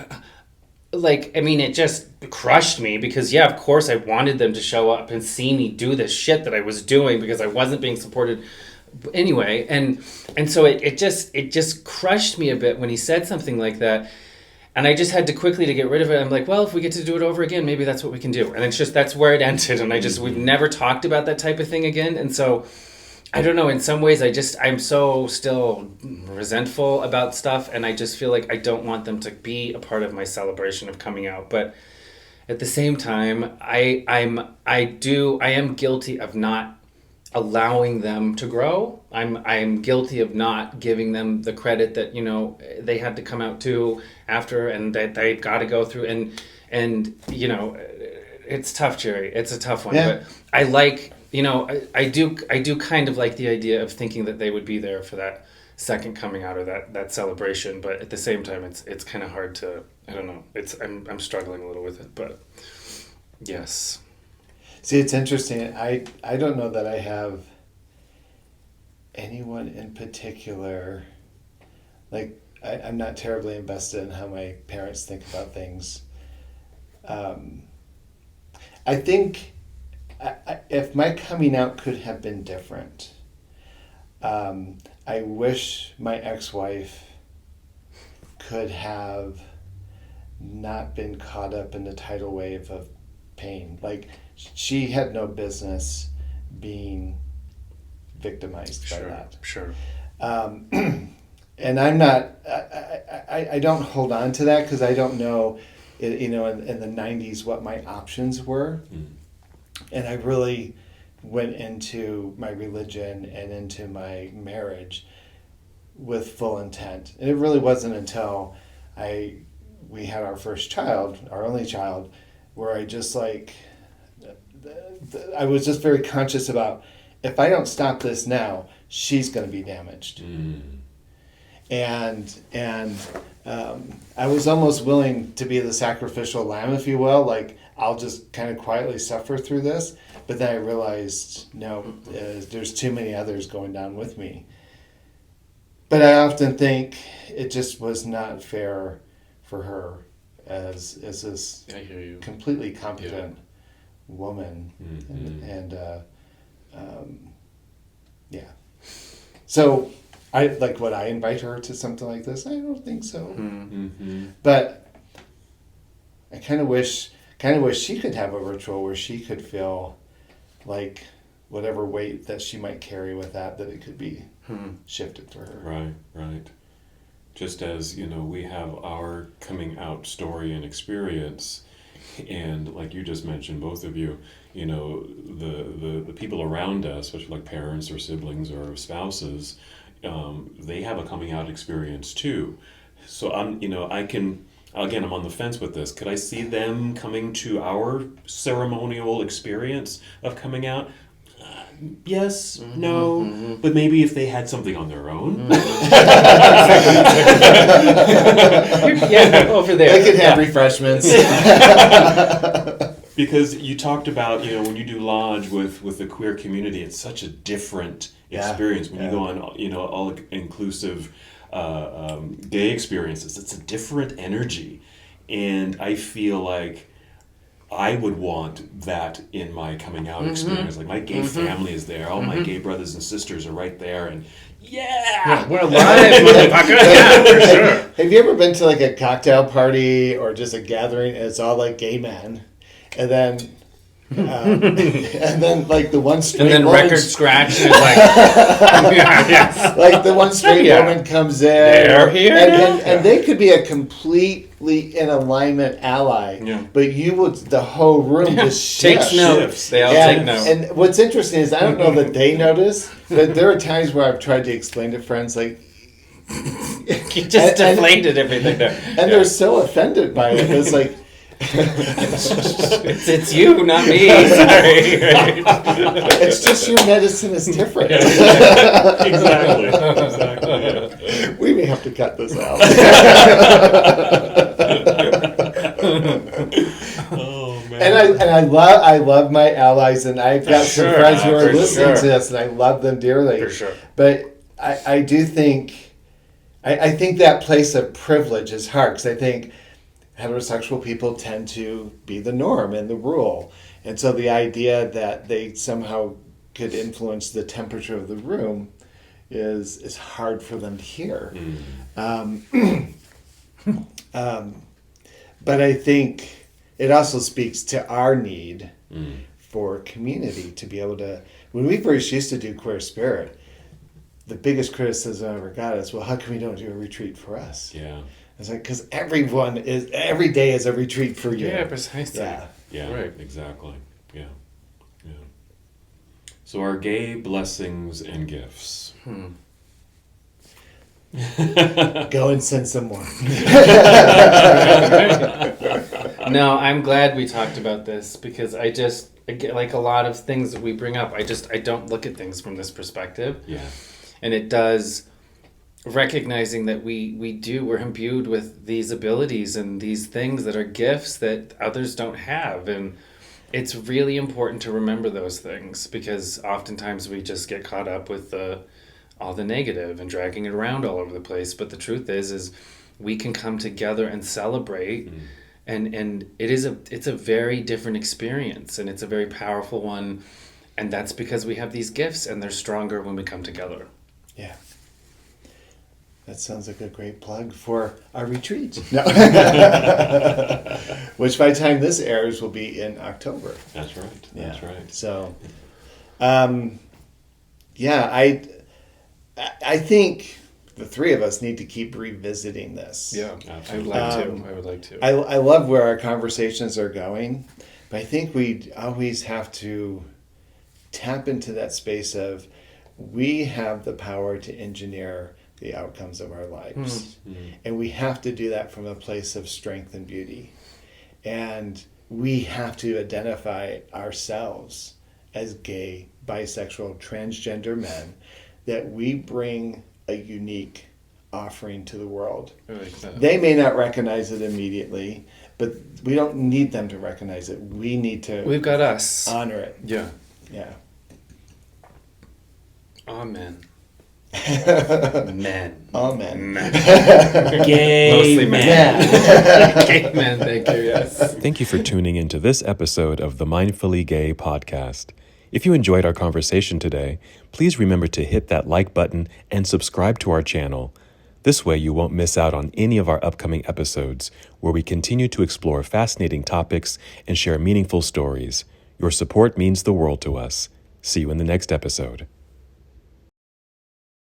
it just crushed me because, yeah, of course I wanted them to show up and see me do this shit that I was doing because I wasn't being supported anyway. And so it just crushed me a bit when he said something like that. And I just had to quickly to get rid of it. I'm like, well, if we get to do it over again, maybe that's what we can do. And it's just, that's where it ended. And we've never talked about that type of thing again. And so I don't know, in some ways I'm so still resentful about stuff, and I just feel like I don't want them to be a part of my celebration of coming out. But at the same time, I am guilty of not allowing them to grow. I'm guilty of not giving them the credit that, they had to come out to after, and that they've got to go through, and it's tough, Jerry. It's a tough one. Yeah. But I like, I do kind of like the idea of thinking that they would be there for that second coming out or that celebration, but at the same time it's kind of hard to, I don't know, I'm struggling a little with it, but yes. See, it's interesting. I don't know that I have anyone in particular. Like, I'm not terribly invested in how my parents think about things. I think if my coming out could have been different, I wish my ex-wife could have not been caught up in the tidal wave of pain. Like, she had no business being victimized by that. Sure. And I'm not, I don't hold on to that because I don't know, in the 90s what my options were. Mm. And I really went into my religion and into my marriage with full intent. And it really wasn't until we had our first child, our only child, where I just I was just very conscious about, if I don't stop this now, she's going to be damaged. Mm. And I was almost willing to be the sacrificial lamb, if you will. Like, I'll just kind of quietly suffer through this. But then I realized, no, there's too many others going down with me. But I often think it just was not fair for her as this I hear you. completely competent woman. Mm-hmm. And yeah. So would I invite her to something like this? I don't think so. Mm-hmm. But I kind of wish she could have a ritual where she could feel like whatever weight that she might carry with that it could be shifted for her. Right. Just as, we have our coming out story and experience, and like you just mentioned, both of you, the people around us, especially like parents or siblings or spouses, they have a coming out experience too. So I'm on the fence with this. Could I see them coming to our ceremonial experience of coming out? Yes, no, but maybe if they had something on their own. Yeah, over there. They could have refreshments. Because you talked about, when you do lodge with the queer community, it's such a different experience. When you go on, all inclusive gay experiences, it's a different energy. And I feel like I would want that in my coming out experience. Like my gay family is there, all my gay brothers and sisters are right there, and Yeah, we're alive, motherfucker. Yeah, for sure. Have you ever been to like a cocktail party or just a gathering and it's all like gay men, and then and then like the one straight And then woman, record scratch and it's like, yeah, yes. like the one straight Yeah. woman comes in, They're here now? and they could be a completely in alignment ally, Yeah. but you would the whole room just Takes shifts. notes. They all And, take notes. and what's interesting is I don't know that they notice, but there are times where I've tried to explain to friends like, You just and- deflated everything there. and they're so offended by it. It's like, It's you, not me. Sorry. it's just your medicine is different. exactly. Yeah. We may have to cut this out. Oh man. And I love my allies, and I've got some Sure, friends who are for listening sure. to this, and I love them dearly. For sure. But I do think, I think that place of privilege is hard, because I think heterosexual people tend to be the norm and the rule. And so the idea that they somehow could influence the temperature of the room is hard for them to hear. But I think it also speaks to our need for community to be able to, when we first used to do Queer Spirit, the biggest criticism I ever got is, well, how come we don't do a retreat for us? Yeah. It's like, because every day is a retreat for you. Yeah, precisely. Yeah. Yeah. Right. Exactly. Yeah. Yeah. So our gay blessings and gifts. Go and send someone. No, I'm glad we talked about this because I just, like a lot of things that we bring up, I don't look at things from this perspective. Yeah. And it does, recognizing that we're imbued with these abilities and these things that are gifts that others don't have. And it's really important to remember those things because oftentimes we just get caught up with all the negative and dragging it around all over the place. But the truth is we can come together and celebrate. And it's a very different experience, and it's a very powerful one. And that's because we have these gifts and they're stronger when we come together. Yeah. That sounds like a great plug for our retreat. No. Which by the time this airs will be in October. That's right. That's right. So, yeah, I think the three of us need to keep revisiting this. Yeah, I would Absolutely. like to. I would like to. I love where our conversations are going, but I think we always have to tap into that space of we have the power to engineer the outcomes of our lives. And we have to do that from a place of strength and beauty. And we have to identify ourselves as gay, bisexual, transgender men, that we bring a unique offering to the world. I like that. They may not recognize it immediately, but we don't need them to recognize it. We need to We've got us. honor it. Yeah. Yeah. Amen. Men. Amen. Gay Mostly men. Yeah. Gay men, thank you, yes. Thank you for tuning into this episode of the Mindfully Gay podcast. If you enjoyed our conversation today, please remember to hit that like button and subscribe to our channel. This way you won't miss out on any of our upcoming episodes, where we continue to explore fascinating topics and share meaningful stories. Your support means the world to us. See you in the next episode.